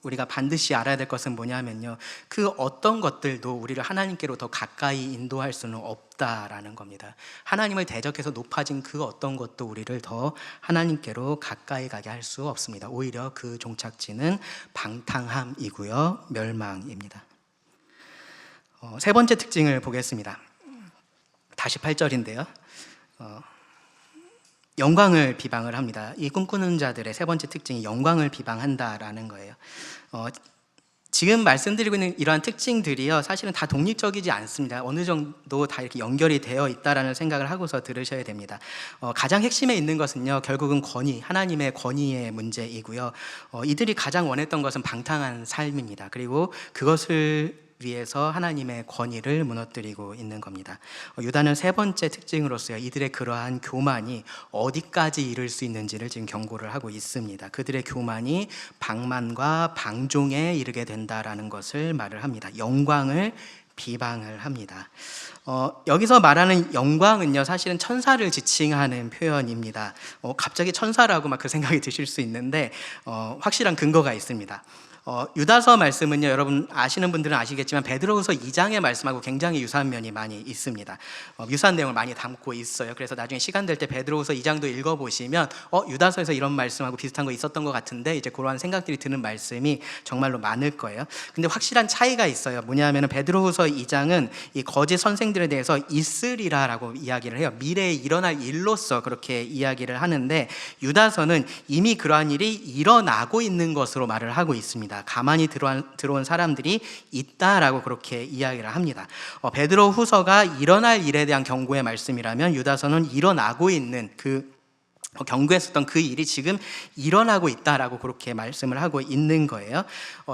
우리가 반드시 알아야 될 것은 뭐냐면요, 그 어떤 것들도 우리를 하나님께로 더 가까이 인도할 수는 없다라는 겁니다. 하나님을 대적해서 높아진 그 어떤 것도 우리를 더 하나님께로 가까이 가게 할 수 없습니다. 오히려 그 종착지는 방탕함이고요, 멸망입니다. 세 번째 특징을 보겠습니다. 다시 8절인데요. 영광을 비방을 합니다. 이 꿈꾸는 자들의 세 번째 특징이 영광을 비방한다라는 거예요. 지금 말씀드리고 있는 이러한 특징들이요, 사실은 다 독립적이지 않습니다. 어느 정도 다 이렇게 연결이 되어 있다라는 생각을 하고서 들으셔야 됩니다. 가장 핵심에 있는 것은요, 결국은 권위, 하나님의 권위의 문제이고요. 이들이 가장 원했던 것은 방탕한 삶입니다. 그리고 그것을 위해서 하나님의 권위를 무너뜨리고 있는 겁니다. 유다는 세 번째 특징으로서요, 이들의 그러한 교만이 어디까지 이를 수 있는지를 지금 경고를 하고 있습니다. 그들의 교만이 방만과 방종에 이르게 된다라는 것을 말을 합니다. 영광을 비방을 합니다. 여기서 말하는 영광은요, 사실은 천사를 지칭하는 표현입니다. 갑자기 천사라고 막 그 생각이 드실 수 있는데 확실한 근거가 있습니다. 유다서 말씀은요, 여러분 아시는 분들은 아시겠지만 베드로후서 2장의 말씀하고 굉장히 유사한 면이 많이 있습니다. 유사한 내용을 많이 담고 있어요. 그래서 나중에 시간 될 때 베드로후서 2장도 읽어보시면 유다서에서 이런 말씀하고 비슷한 거 있었던 것 같은데, 이제 그러한 생각들이 드는 말씀이 정말로 많을 거예요. 근데 확실한 차이가 있어요. 뭐냐면 베드로후서 2장은 이 거짓 선생들에 대해서 있으리라라고 이야기를 해요. 미래에 일어날 일로서 그렇게 이야기를 하는데, 유다서는 이미 그러한 일이 일어나고 있는 것으로 말을 하고 있습니다. 가만히 들어온 사람들이 있다라고 그렇게 이야기를 합니다. 베드로 후서가 일어날 일에 대한 경고의 말씀이라면 유다서는 일어나고 있는 경고했었던 그 일이 지금 일어나고 있다라고 그렇게 말씀을 하고 있는 거예요.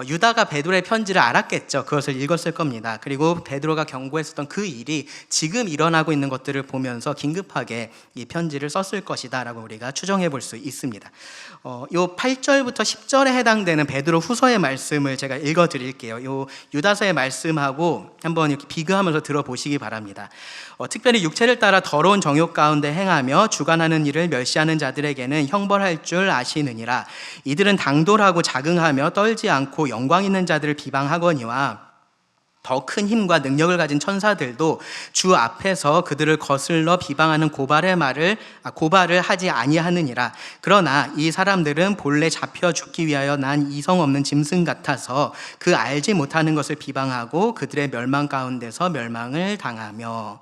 유다가 베드로의 편지를 알았겠죠. 그것을 읽었을 겁니다. 그리고 베드로가 경고했었던 그 일이 지금 일어나고 있는 것들을 보면서 긴급하게 이 편지를 썼을 것이다라고 우리가 추정해 볼 수 있습니다. 요 8절부터 10절에 해당되는 베드로 후서의 말씀을 제가 읽어 드릴게요. 요 유다서의 말씀하고 한번 이렇게 비교하면서 들어보시기 바랍니다. 특별히 육체를 따라 더러운 정욕 가운데 행하며 주관하는 일을 멸시하는 자들에게는 형벌할 줄 아시느니라. 이들은 당돌하고 자긍하며 떨지 않고 영광 있는 자들을 비방하거니와 더 큰 힘과 능력을 가진 천사들도 주 앞에서 그들을 거슬러 비방하는 고발을 하지 아니하느니라. 그러나 이 사람들은 본래 잡혀 죽기 위하여 난 이성 없는 짐승 같아서 그 알지 못하는 것을 비방하고 그들의 멸망 가운데서 멸망을 당하며.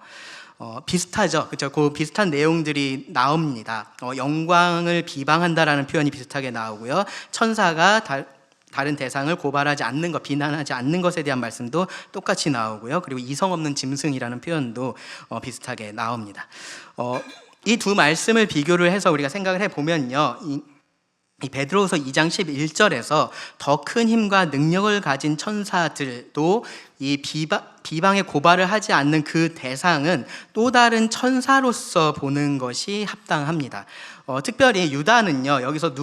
비슷하죠. 그렇죠. 그 비슷한 내용들이 나옵니다. 영광을 비방한다라는 표현이 비슷하게 나오고요. 천사가 다른 대상을 고발하지 않는 것, 비난하지 않는 것에 대한 말씀도 똑같이 나오고요. 그리고 이성 없는 짐승이라는 표현도 비슷하게 나옵니다. 이 두 말씀을 비교를 해서 우리가 생각을 해보면요. 이 베드로후서 2장 11절에서 더 큰 힘과 능력을 가진 천사들도 이 비방의 고발을 하지 않는 그 대상은 또 다른 천사로서 보는 것이 합당합니다. 특별히 유다는요, 여기서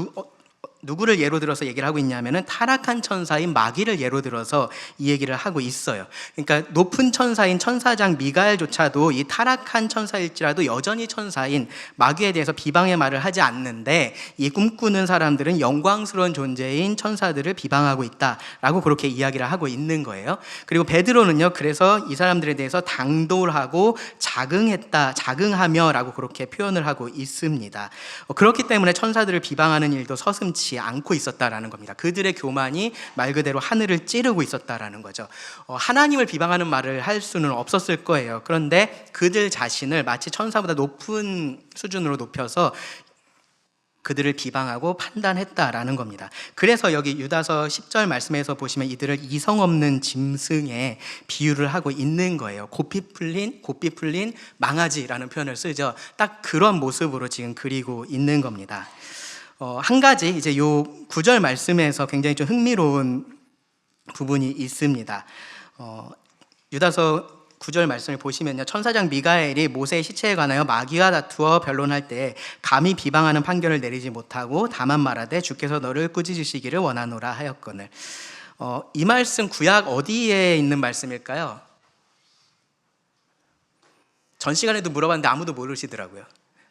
누구를 예로 들어서 얘기를 하고 있냐면은 타락한 천사인 마귀를 예로 들어서 이 얘기를 하고 있어요. 그러니까 높은 천사인 천사장 미가엘조차도 이 타락한 천사일지라도 여전히 천사인 마귀에 대해서 비방의 말을 하지 않는데, 이 꿈꾸는 사람들은 영광스러운 존재인 천사들을 비방하고 있다라고 그렇게 이야기를 하고 있는 거예요. 그리고 베드로는요, 그래서 이 사람들에 대해서 당돌하고 자긍하며라고 그렇게 표현을 하고 있습니다. 그렇기 때문에 천사들을 비방하는 일도 서슴지 않고 있었다라는 겁니다. 그들의 교만이 말 그대로 하늘을 찌르고 있었다라는 거죠. 하나님을 비방하는 말을 할 수는 없었을 거예요. 그런데 그들 자신을 마치 천사보다 높은 수준으로 높여서 그들을 비방하고 판단했다라는 겁니다. 그래서 여기 유다서 10절 말씀에서 보시면 이들을 이성 없는 짐승에 비유를 하고 있는 거예요. 고삐 풀린 망아지라는 표현을 쓰죠. 딱 그런 모습으로 지금 그리고 있는 겁니다. 한 가지 이제 요 9절 말씀에서 굉장히 좀 흥미로운 부분이 있습니다. 유다서 9절 말씀을 보시면요, 천사장 미가엘이 모세의 시체에 관하여 마귀와 다투어 변론할 때 감히 비방하는 판결을 내리지 못하고 다만 말하되 주께서 너를 꾸짖으시기를 원하노라 하였거늘. 이 말씀 구약 어디에 있는 말씀일까요? 전 시간에도 물어봤는데 아무도 모르시더라고요.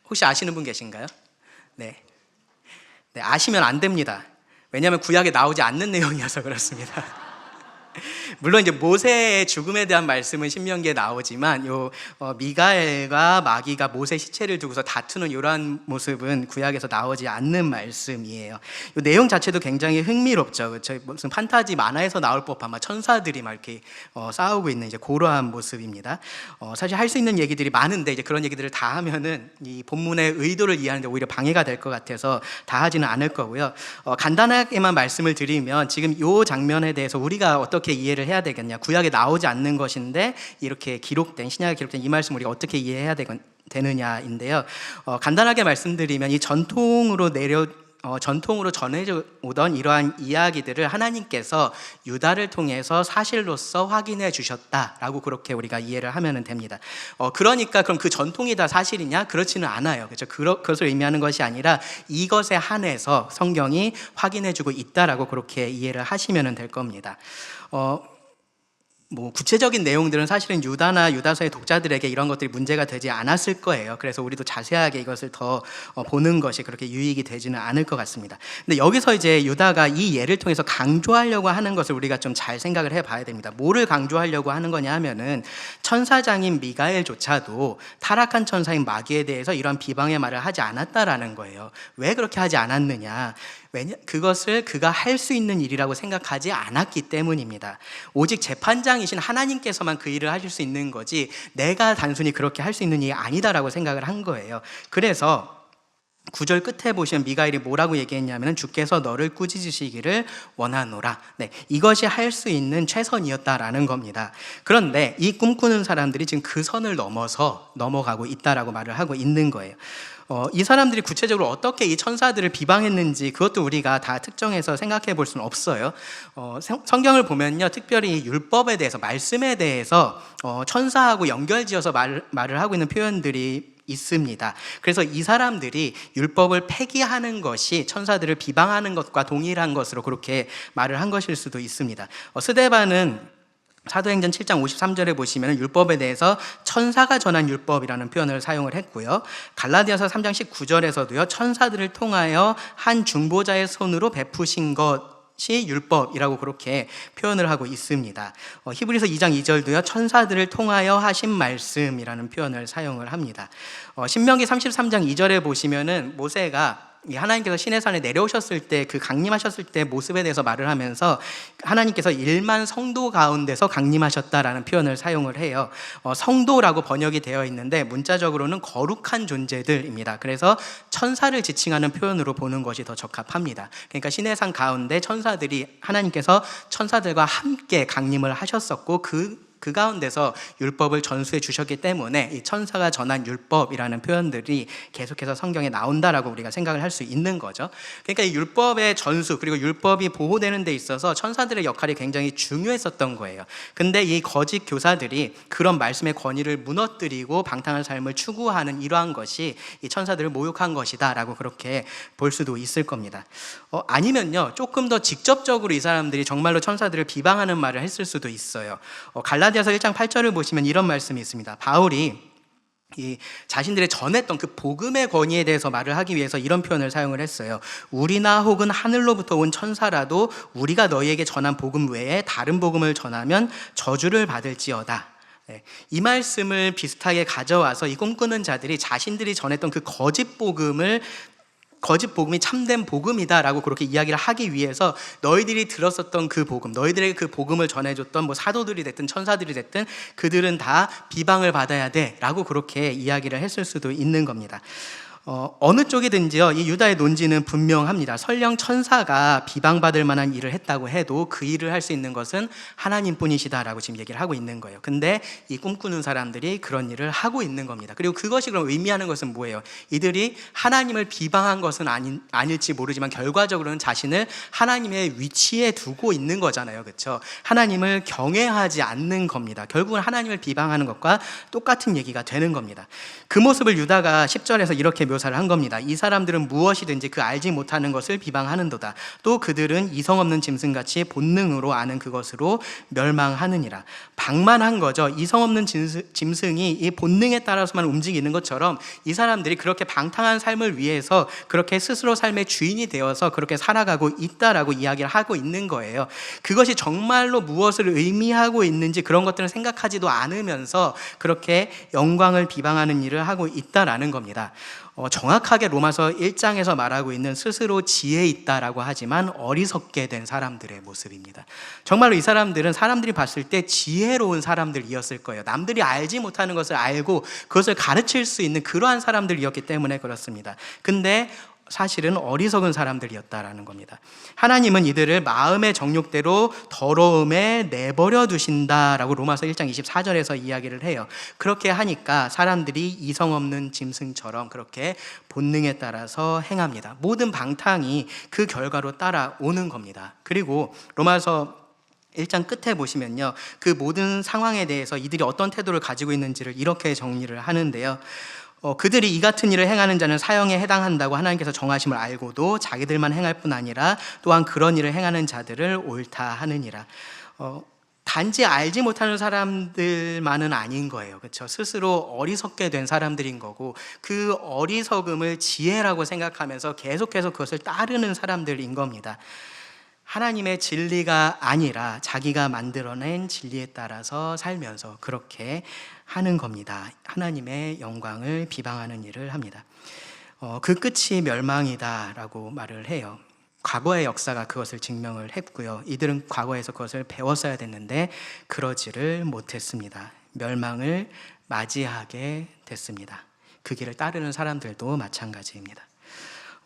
혹시 아시는 분 계신가요? 네, 아시면 안 됩니다. 왜냐하면 구약에 나오지 않는 내용이어서 그렇습니다. 물론 이제 모세의 죽음에 대한 말씀은 신명기에 나오지만 미가엘과 마귀가 모세 시체를 두고서 다투는 이러한 모습은 구약에서 나오지 않는 말씀이에요. 이 내용 자체도 굉장히 흥미롭죠. 그렇죠? 무슨 판타지 만화에서 나올 법한 막 천사들이 막 이렇게 싸우고 있는 이제 그러한 모습입니다. 사실 할 수 있는 얘기들이 많은데 이제 그런 얘기들을 다 하면은 이 본문의 의도를 이해하는데 오히려 방해가 될 것 같아서 다 하지는 않을 거고요. 간단하게만 말씀을 드리면 지금 이 장면에 대해서 우리가 어떻게 이해를 해야 되겠냐, 구약에 나오지 않는 것인데 이렇게 신약에 기록된 이 말씀 우리가 어떻게 이해해야 되느냐인데요. 간단하게 말씀드리면 이 전통으로 전해져 오던 이러한 이야기들을 하나님께서 유다를 통해서 사실로서 확인해 주셨다라고 그렇게 우리가 이해를 하면 됩니다. 그러니까 그럼 그 전통이 다 사실이냐? 그렇지는 않아요. 그렇죠? 그것을 의미하는 것이 아니라 이것에 한해서 성경이 확인해 주고 있다라고 그렇게 이해를 하시면 될 겁니다. 구체적인 내용들은 사실은 유다나 유다서의 독자들에게 이런 것들이 문제가 되지 않았을 거예요. 그래서 우리도 자세하게 이것을 더 보는 것이 그렇게 유익이 되지는 않을 것 같습니다. 근데 여기서 이제 유다가 이 예를 통해서 강조하려고 하는 것을 우리가 좀 잘 생각을 해봐야 됩니다. 뭐를 강조하려고 하는 거냐 하면은 천사장인 미가엘조차도 타락한 천사인 마귀에 대해서 이런 비방의 말을 하지 않았다라는 거예요. 왜 그렇게 하지 않았느냐? 그것을 그가 할 수 있는 일이라고 생각하지 않았기 때문입니다. 오직 재판장이신 하나님께서만 그 일을 하실 수 있는 거지 내가 단순히 그렇게 할 수 있는 일이 아니다라고 생각을 한 거예요. 그래서 9절 끝에 보시면 미가엘이 뭐라고 얘기했냐면 주께서 너를 꾸짖으시기를 원하노라. 이것이 할 수 있는 최선이었다라는 겁니다. 그런데 이 꿈꾸는 사람들이 지금 그 선을 넘어가고 있다라고 말을 하고 있는 거예요. 이 사람들이 구체적으로 어떻게 이 천사들을 비방했는지 그것도 우리가 다 특정해서 생각해 볼 수는 없어요. 성경을 보면요, 특별히 율법에 대해서, 말씀에 대해서 천사하고 연결지어서 말을 하고 있는 표현들이 있습니다. 그래서 이 사람들이 율법을 폐기하는 것이 천사들을 비방하는 것과 동일한 것으로 그렇게 말을 한 것일 수도 있습니다. 스데반은 사도행전 7장 53절에 보시면 율법에 대해서 천사가 전한 율법이라는 표현을 사용을 했고요. 갈라디아서 3장 19절에서도요, 천사들을 통하여 한 중보자의 손으로 베푸신 것 것이 율법이라고 그렇게 표현을 하고 있습니다. 히브리서 2장 2절도요, 천사들을 통하여 하신 말씀이라는 표현을 사용을 합니다. 신명기 33장 2절에 보시면은 모세가 하나님께서 시내산에 내려오셨을 때 그 강림하셨을 때 모습에 대해서 말을 하면서 하나님께서 1만 성도 가운데서 강림하셨다라는 표현을 사용을 해요. 성도라고 번역이 되어 있는데 문자적으로는 거룩한 존재들입니다. 그래서 천사를 지칭하는 표현으로 보는 것이 더 적합합니다. 그러니까 시내산 가운데 천사들이 하나님께서 천사들과 함께 강림을 하셨었고 그 가운데서 율법을 전수해 주셨기 때문에 이 천사가 전한 율법이라는 표현들이 계속해서 성경에 나온다라고 우리가 생각을 할 수 있는 거죠. 그러니까 이 율법의 전수 그리고 율법이 보호되는 데 있어서 천사들의 역할이 굉장히 중요했었던 거예요. 근데 이 거짓 교사들이 그런 말씀의 권위를 무너뜨리고 방탕한 삶을 추구하는 이러한 것이 이 천사들을 모욕한 것이다 라고 그렇게 볼 수도 있을 겁니다. 아니면요, 조금 더 직접적으로 이 사람들이 정말로 천사들을 비방하는 말을 했을 수도 있어요. 갈라디아서 1장 8절을 보시면 이런 말씀이 있습니다. 바울이 이 자신들의 전했던 그 복음의 권위에 대해서 말을 하기 위해서 이런 표현을 사용을 했어요. 우리나 혹은 하늘로부터 온 천사라도 우리가 너희에게 전한 복음 외에 다른 복음을 전하면 저주를 받을지어다. 이 말씀을 비슷하게 가져와서 이 꿈꾸는 자들이 자신들이 전했던 그 거짓 복음이 참된 복음이다라고 그렇게 이야기를 하기 위해서 너희들이 들었었던 그 복음, 너희들에게 그 복음을 전해줬던 사도들이 됐든 천사들이 됐든 그들은 다 비방을 받아야 돼라고 그렇게 이야기를 했을 수도 있는 겁니다. 어느 쪽이든지요, 이 유다의 논지는 분명합니다. 설령 천사가 비방받을 만한 일을 했다고 해도 그 일을 할 수 있는 것은 하나님뿐이시다라고 지금 얘기를 하고 있는 거예요. 근데 이 꿈꾸는 사람들이 그런 일을 하고 있는 겁니다. 그리고 그것이 그럼 의미하는 것은 뭐예요? 이들이 하나님을 비방한 것은 아닐지 모르지만 결과적으로는 자신을 하나님의 위치에 두고 있는 거잖아요. 그렇죠? 하나님을 경외하지 않는 겁니다. 결국은 하나님을 비방하는 것과 똑같은 얘기가 되는 겁니다. 그 모습을 유다가 10절에서 이렇게 묘사를 한 겁니다. 이 사람들은 무엇이든지 그 알지 못하는 것을 비방하는도다. 또 그들은 이성 없는 짐승같이 본능으로 아는 그것으로 멸망하느니라. 방만한 거죠. 이성 없는 짐승이 이 본능에 따라서만 움직이는 것처럼 이 사람들이 그렇게 방탕한 삶을 위해서 그렇게 스스로 삶의 주인이 되어서 그렇게 살아가고 있다라고 이야기를 하고 있는 거예요. 그것이 정말로 무엇을 의미하고 있는지 그런 것들을 생각하지도 않으면서 그렇게 영광을 비방하는 일을 하고 있다라는 겁니다. 정확하게 로마서 1장에서 말하고 있는 스스로 지혜 있다라고 하지만 어리석게 된 사람들의 모습입니다. 정말로 이 사람들은 사람들이 봤을 때 지혜로운 사람들이었을 거예요. 남들이 알지 못하는 것을 알고 그것을 가르칠 수 있는 그러한 사람들이었기 때문에 그렇습니다. 근데 사실은 어리석은 사람들이었다라는 겁니다. 하나님은 이들을 마음의 정욕대로 더러움에 내버려 두신다라고 로마서 1장 24절에서 이야기를 해요. 그렇게 하니까 사람들이 이성 없는 짐승처럼 그렇게 본능에 따라서 행합니다. 모든 방탕이 그 결과로 따라오는 겁니다. 그리고 로마서 1장 끝에 보시면요, 그 모든 상황에 대해서 이들이 어떤 태도를 가지고 있는지를 이렇게 정리를 하는데요. 그들이 이 같은 일을 행하는 자는 사형에 해당한다고 하나님께서 정하심을 알고도 자기들만 행할 뿐 아니라 또한 그런 일을 행하는 자들을 옳다 하느니라. 단지 알지 못하는 사람들만은 아닌 거예요. 그렇죠? 스스로 어리석게 된 사람들인 거고 그 어리석음을 지혜라고 생각하면서 계속해서 그것을 따르는 사람들인 겁니다. 하나님의 진리가 아니라 자기가 만들어낸 진리에 따라서 살면서 그렇게 하는 겁니다. 하나님의 영광을 비방하는 일을 합니다. 그 끝이 멸망이다라고 말을 해요. 과거의 역사가 그것을 증명을 했고요. 이들은 과거에서 그것을 배웠어야 됐는데 그러지를 못했습니다. 멸망을 맞이하게 됐습니다. 그 길을 따르는 사람들도 마찬가지입니다.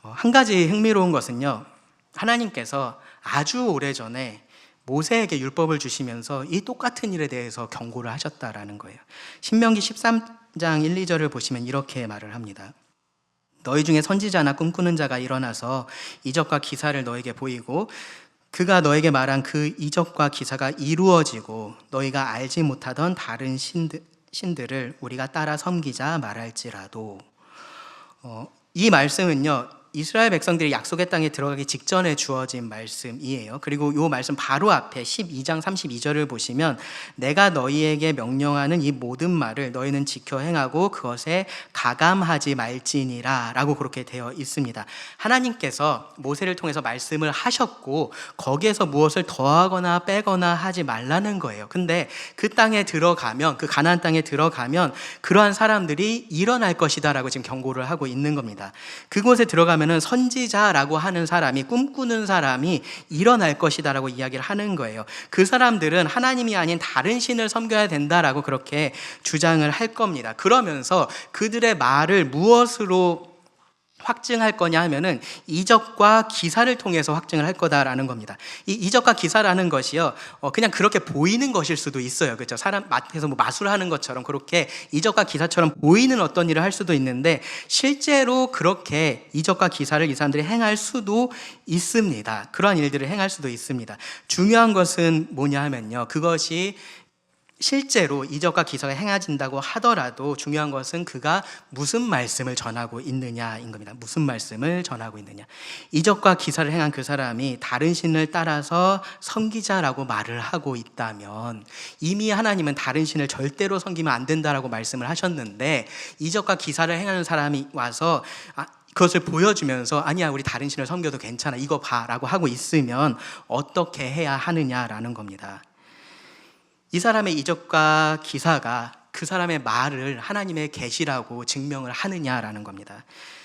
한 가지 흥미로운 것은요, 하나님께서 아주 오래전에 모세에게 율법을 주시면서 이 똑같은 일에 대해서 경고를 하셨다라는 거예요. 신명기 13장 1, 2절을 보시면 이렇게 말을 합니다. 너희 중에 선지자나 꿈꾸는 자가 일어나서 이적과 기사를 너에게 보이고 그가 너에게 말한 그 이적과 기사가 이루어지고 너희가 알지 못하던 다른 신들을 우리가 따라 섬기자 말할지라도. 이 말씀은요, 이스라엘 백성들이 약속의 땅에 들어가기 직전에 주어진 말씀이에요. 그리고 이 말씀 바로 앞에 12장 32절을 보시면 내가 너희에게 명령하는 이 모든 말을 너희는 지켜 행하고 그것에 가감하지 말지니라 라고 그렇게 되어 있습니다. 하나님께서 모세를 통해서 말씀을 하셨고 거기에서 무엇을 더하거나 빼거나 하지 말라는 거예요. 근데 그 땅에 들어가면, 그 가나안 땅에 들어가면 그러한 사람들이 일어날 것이다 라고 지금 경고를 하고 있는 겁니다. 그곳에 들어가면 선지자라고 하는 사람이, 꿈꾸는 사람이 일어날 것이다 라고 이야기를 하는 거예요. 그 사람들은 하나님이 아닌 다른 신을 섬겨야 된다라고 그렇게 주장을 할 겁니다. 그러면서 그들의 말을 무엇으로 확증할 거냐 하면은 이적과 기사를 통해서 확증을 할 거다라는 겁니다. 이 이적과 기사라는 것이요, 그냥 그렇게 보이는 것일 수도 있어요. 그렇죠? 사람 앞에서 뭐 마술하는 것처럼 그렇게 이적과 기사처럼 보이는 어떤 일을 할 수도 있는데 실제로 그렇게 이적과 기사를 이 사람들이 행할 수도 있습니다. 그러한 일들을 행할 수도 있습니다. 중요한 것은 뭐냐 하면요, 그것이 실제로 이적과 기사가 행해진다고 하더라도 중요한 것은 그가 무슨 말씀을 전하고 있느냐인 겁니다. 무슨 말씀을 전하고 있느냐. 이적과 기사를 행한 그 사람이 다른 신을 따라서 섬기자라고 말을 하고 있다면 이미 하나님은 다른 신을 절대로 섬기면 안 된다라고 말씀을 하셨는데 이적과 기사를 행하는 사람이 와서 그것을 보여주면서 아니야, 우리 다른 신을 섬겨도 괜찮아, 이거 봐 라고 하고 있으면 어떻게 해야 하느냐라는 겁니다. 이 사람의 이적과 기사가 그 사람의 말을 하나님의 계시라고 증명을 하느냐라는 겁니다.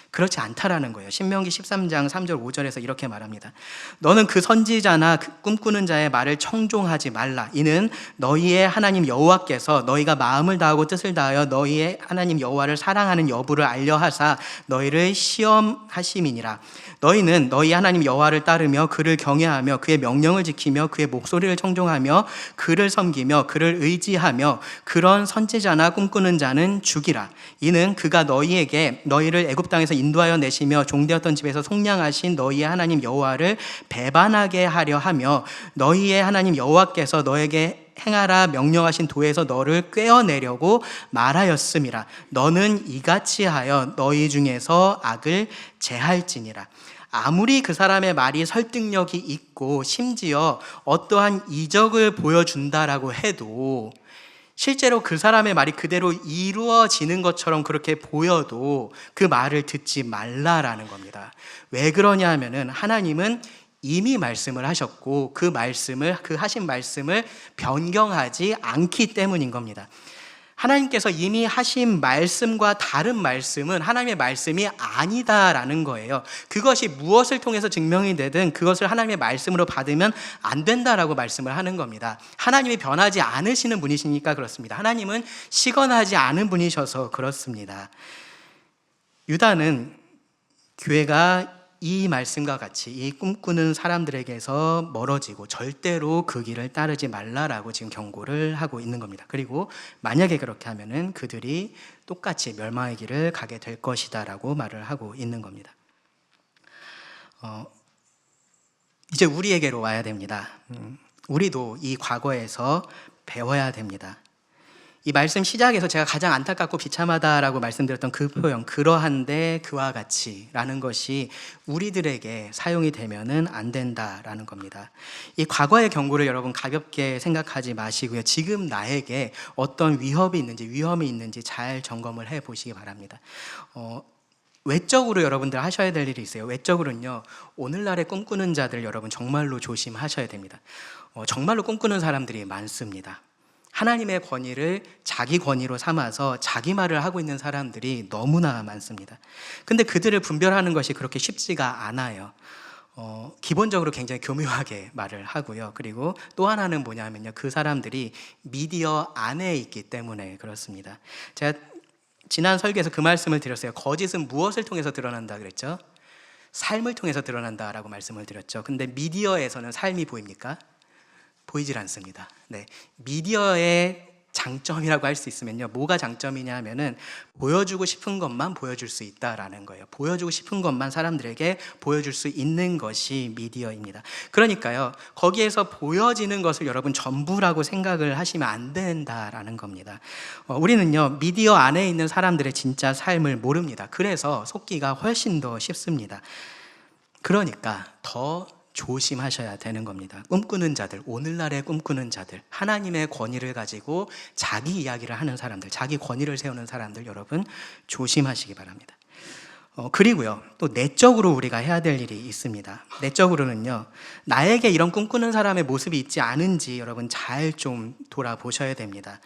그렇지 않다라는 거예요. 신명기 13장 3절 5절에서 이렇게 말합니다. 너는 그 선지자나 그 꿈꾸는 자의 말을 청종하지 말라. 이는 너희의 하나님 여호와께서 너희가 마음을 다하고 뜻을 다하여 너희의 하나님 여호와를 사랑하는 여부를 알려하사 너희를 시험하심이니라. 너희는 너희 하나님 여호와를 따르며 그를 경외하며 그의 명령을 지키며 그의 목소리를 청종하며 그를 섬기며 그를 의지하며 그런 선지자나 꿈꾸는 자는 죽이라. 이는 그가 너희에게 너희를 애굽 땅에서 인도하여 내시며 종되었던 집에서 속량하신 너희의 하나님 여호와를 배반하게 하려 하며 너희의 하나님 여호와께서 너에게 행하라 명령하신 도에서 너를 꿰어내려고 말하였음이라. 너는 이같이 하여 너희 중에서 악을 제할지니라. 아무리 그 사람의 말이 설득력이 있고 심지어 어떠한 이적을 보여준다라고 해도 실제로 그 사람의 말이 그대로 이루어지는 것처럼 그렇게 보여도 그 말을 듣지 말라라는 겁니다. 왜 그러냐 하면은 하나님은 이미 말씀을 하셨고 그 하신 말씀을 변경하지 않기 때문인 겁니다. 하나님께서 이미 하신 말씀과 다른 말씀은 하나님의 말씀이 아니다라는 거예요. 그것이 무엇을 통해서 증명이 되든 그것을 하나님의 말씀으로 받으면 안 된다라고 말씀을 하는 겁니다. 하나님이 변하지 않으시는 분이시니까 그렇습니다. 하나님은 시건하지 않은 분이셔서 그렇습니다. 유다는 교회가 이 말씀과 같이 이 꿈꾸는 사람들에게서 멀어지고 절대로 그 길을 따르지 말라라고 지금 경고를 하고 있는 겁니다. 그리고 만약에 그렇게 하면은 그들이 똑같이 멸망의 길을 가게 될 것이다라고 말을 하고 있는 겁니다. 이제 우리에게로 와야 됩니다. 우리도 이 과거에서 배워야 됩니다. 이 말씀 시작에서 제가 가장 안타깝고 비참하다라고 말씀드렸던 그 표현, 그러한데 그와 같이라는 것이 우리들에게 사용이 되면은 안 된다라는 겁니다. 이 과거의 경고를 여러분 가볍게 생각하지 마시고요. 지금 나에게 어떤 위험이 있는지 잘 점검을 해 보시기 바랍니다. 외적으로 여러분들 하셔야 될 일이 있어요. 외적으로는요, 오늘날의 꿈꾸는 자들 여러분 정말로 조심하셔야 됩니다. 정말로 꿈꾸는 사람들이 많습니다. 하나님의 권위를 자기 권위로 삼아서 자기 말을 하고 있는 사람들이 너무나 많습니다. 근데 그들을 분별하는 것이 그렇게 쉽지가 않아요. 기본적으로 굉장히 교묘하게 말을 하고요. 그리고 또 하나는 뭐냐면요, 그 사람들이 미디어 안에 있기 때문에 그렇습니다. 제가 지난 설교에서 그 말씀을 드렸어요. 거짓은 무엇을 통해서 드러난다 그랬죠? 삶을 통해서 드러난다라고 말씀을 드렸죠. 근데 미디어에서는 삶이 보입니까? 보이질 않습니다. 네, 미디어의 장점이라고 할 수 있으면요, 뭐가 장점이냐 하면은 보여주고 싶은 것만 보여줄 수 있다라는 거예요. 보여주고 싶은 것만 사람들에게 보여줄 수 있는 것이 미디어입니다. 그러니까요, 거기에서 보여지는 것을 여러분 전부라고 생각을 하시면 안 된다라는 겁니다. 우리는요, 미디어 안에 있는 사람들의 진짜 삶을 모릅니다. 그래서 속기가 훨씬 더 쉽습니다. 그러니까 더 조심하셔야 되는 겁니다. 꿈꾸는 자들, 오늘날의 꿈꾸는 자들, 하나님의 권위를 가지고 자기 이야기를 하는 사람들, 자기 권위를 세우는 사람들, 여러분 조심하시기 바랍니다. 그리고요, 또 내적으로 우리가 해야 될 일이 있습니다. 내적으로는요, 나에게 이런 꿈꾸는 사람의 모습이 있지 않은지 여러분 잘 좀 돌아보셔야 됩니다.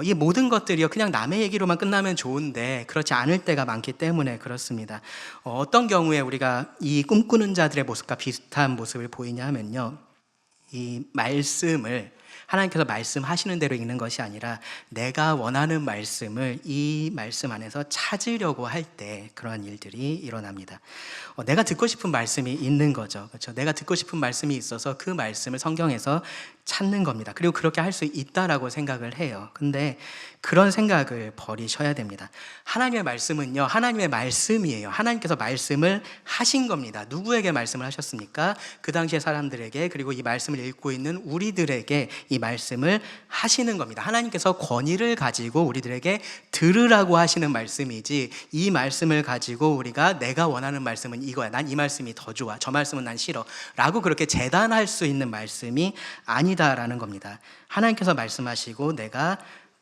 이 모든 것들이요, 그냥 남의 얘기로만 끝나면 좋은데 그렇지 않을 때가 많기 때문에 그렇습니다. 어떤 경우에 우리가 이 꿈꾸는 자들의 모습과 비슷한 모습을 보이냐 하면요, 이 말씀을 하나님께서 말씀하시는 대로 읽는 것이 아니라 내가 원하는 말씀을 이 말씀 안에서 찾으려고 할 때 그러한 일들이 일어납니다. 내가 듣고 싶은 말씀이 있는 거죠. 그렇죠? 내가 듣고 싶은 말씀이 있어서 그 말씀을 성경에서 찾는 겁니다. 그리고 그렇게 할 수 있다라고 생각을 해요. 근데 그런 생각을 버리셔야 됩니다. 하나님의 말씀은요, 하나님의 말씀이에요. 하나님께서 말씀을 하신 겁니다. 누구에게 말씀을 하셨습니까? 그 당시의 사람들에게, 그리고 이 말씀을 읽고 있는 우리들에게 이 말씀을 하시는 겁니다. 하나님께서 권위를 가지고 우리들에게 들으라고 하시는 말씀이지, 이 말씀을 가지고 우리가 내가 원하는 말씀은 이거야, 난 이 말씀이 더 좋아, 저 말씀은 난 싫어 라고 그렇게 재단할 수 있는 말씀이 아니다라는 겁니다. 하나님께서 말씀하시고 내가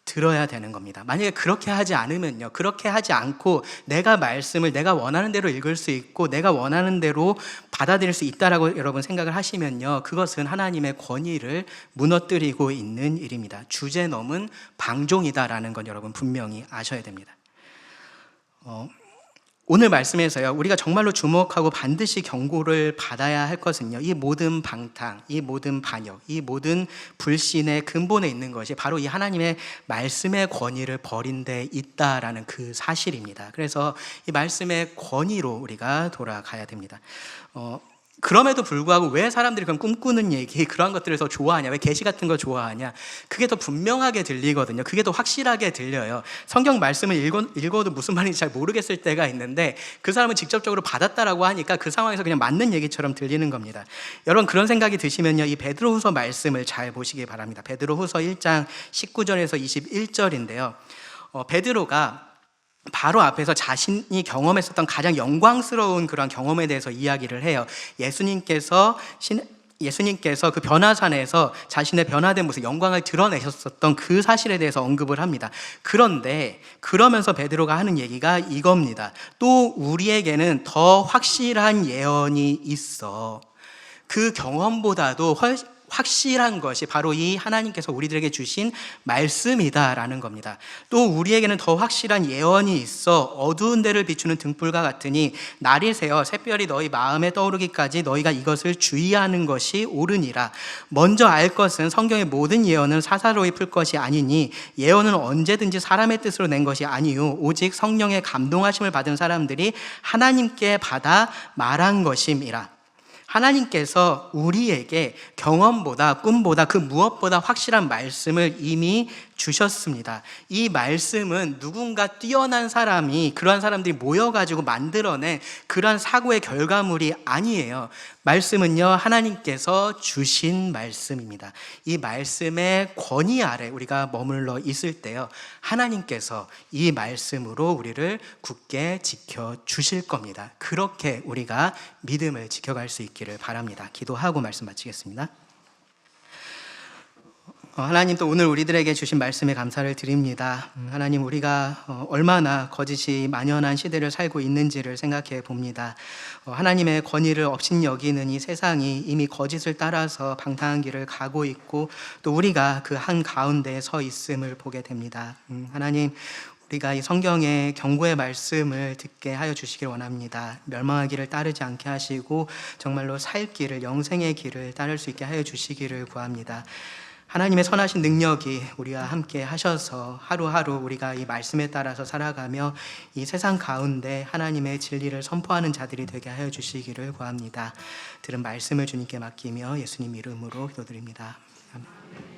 들어야 되는 겁니다. 만약에 그렇게 하지 않으면요, 그렇게 하지 않고 내가 말씀을 내가 원하는 대로 읽을 수 있고 내가 원하는 대로 받아들일 수 있다라고 여러분 생각을 하시면요, 그것은 하나님의 권위를 무너뜨리고 있는 일입니다. 주제 넘은 방종이다라는 건 여러분 분명히 아셔야 됩니다. 오늘 말씀에서요, 우리가 정말로 주목하고 반드시 경고를 받아야 할 것은요, 이 모든 방탕, 이 모든 반역, 이 모든 불신의 근본에 있는 것이 바로 이 하나님의 말씀의 권위를 버린 데 있다라는 그 사실입니다. 그래서 이 말씀의 권위로 우리가 돌아가야 됩니다. 그럼에도 불구하고 왜 사람들이 그럼 꿈꾸는 얘기, 그런 것들을 더 좋아하냐, 왜 계시 같은 거 좋아하냐, 그게 더 분명하게 들리거든요. 그게 더 확실하게 들려요. 성경 말씀을 읽어도 무슨 말인지 잘 모르겠을 때가 있는데 그 사람은 직접적으로 받았다라고 하니까 그 상황에서 그냥 맞는 얘기처럼 들리는 겁니다. 여러분 그런 생각이 드시면요, 이 베드로후서 말씀을 잘 보시기 바랍니다. 베드로후서 1장 19절에서 21절인데요, 베드로가 바로 앞에서 자신이 경험했었던 가장 영광스러운 그런 경험에 대해서 이야기를 해요. 예수님께서 그 변화산에서 자신의 변화된 모습, 영광을 드러내셨었던 그 사실에 대해서 언급을 합니다. 그런데 그러면서 베드로가 하는 얘기가 이겁니다. 또 우리에게는 더 확실한 예언이 있어. 그 경험보다도 확실한 것이 바로 이 하나님께서 우리들에게 주신 말씀이다라는 겁니다. 또 우리에게는 더 확실한 예언이 있어. 어두운 데를 비추는 등불과 같으니 날이 새어 샛별이 너희 마음에 떠오르기까지 너희가 이것을 주의하는 것이 옳으니라. 먼저 알 것은 성경의 모든 예언은 사사로이 풀 것이 아니니 예언은 언제든지 사람의 뜻으로 낸 것이 아니요 오직 성령의 감동하심을 받은 사람들이 하나님께 받아 말한 것임이라. 하나님께서 우리에게 경험보다 꿈보다 그 무엇보다 확실한 말씀을 이미 주셨습니다. 이 말씀은 누군가 뛰어난 사람이, 그러한 사람들이 모여가지고 만들어낸 그러한 사고의 결과물이 아니에요. 말씀은요, 하나님께서 주신 말씀입니다. 이 말씀의 권위 아래 우리가 머물러 있을 때요, 하나님께서 이 말씀으로 우리를 굳게 지켜주실 겁니다. 그렇게 우리가 믿음을 지켜갈 수 있기를 바랍니다. 기도하고 말씀 마치겠습니다. 하나님, 또 오늘 우리들에게 주신 말씀에 감사를 드립니다. 하나님, 우리가 얼마나 거짓이 만연한 시대를 살고 있는지를 생각해 봅니다. 하나님의 권위를 업신여기는 이 세상이 이미 거짓을 따라서 방탕한 길을 가고 있고 또 우리가 그 한가운데에 서 있음을 보게 됩니다. 하나님, 우리가 이 성경의 경고의 말씀을 듣게 하여 주시길 원합니다. 멸망의 길을 따르지 않게 하시고 정말로 살 길을, 영생의 길을 따를 수 있게 하여 주시기를 구합니다. 하나님의 선하신 능력이 우리와 함께 하셔서 하루하루 우리가 이 말씀에 따라서 살아가며 이 세상 가운데 하나님의 진리를 선포하는 자들이 되게 하여 주시기를 구합니다. 들은 말씀을 주님께 맡기며 예수님 이름으로 기도드립니다. 아멘.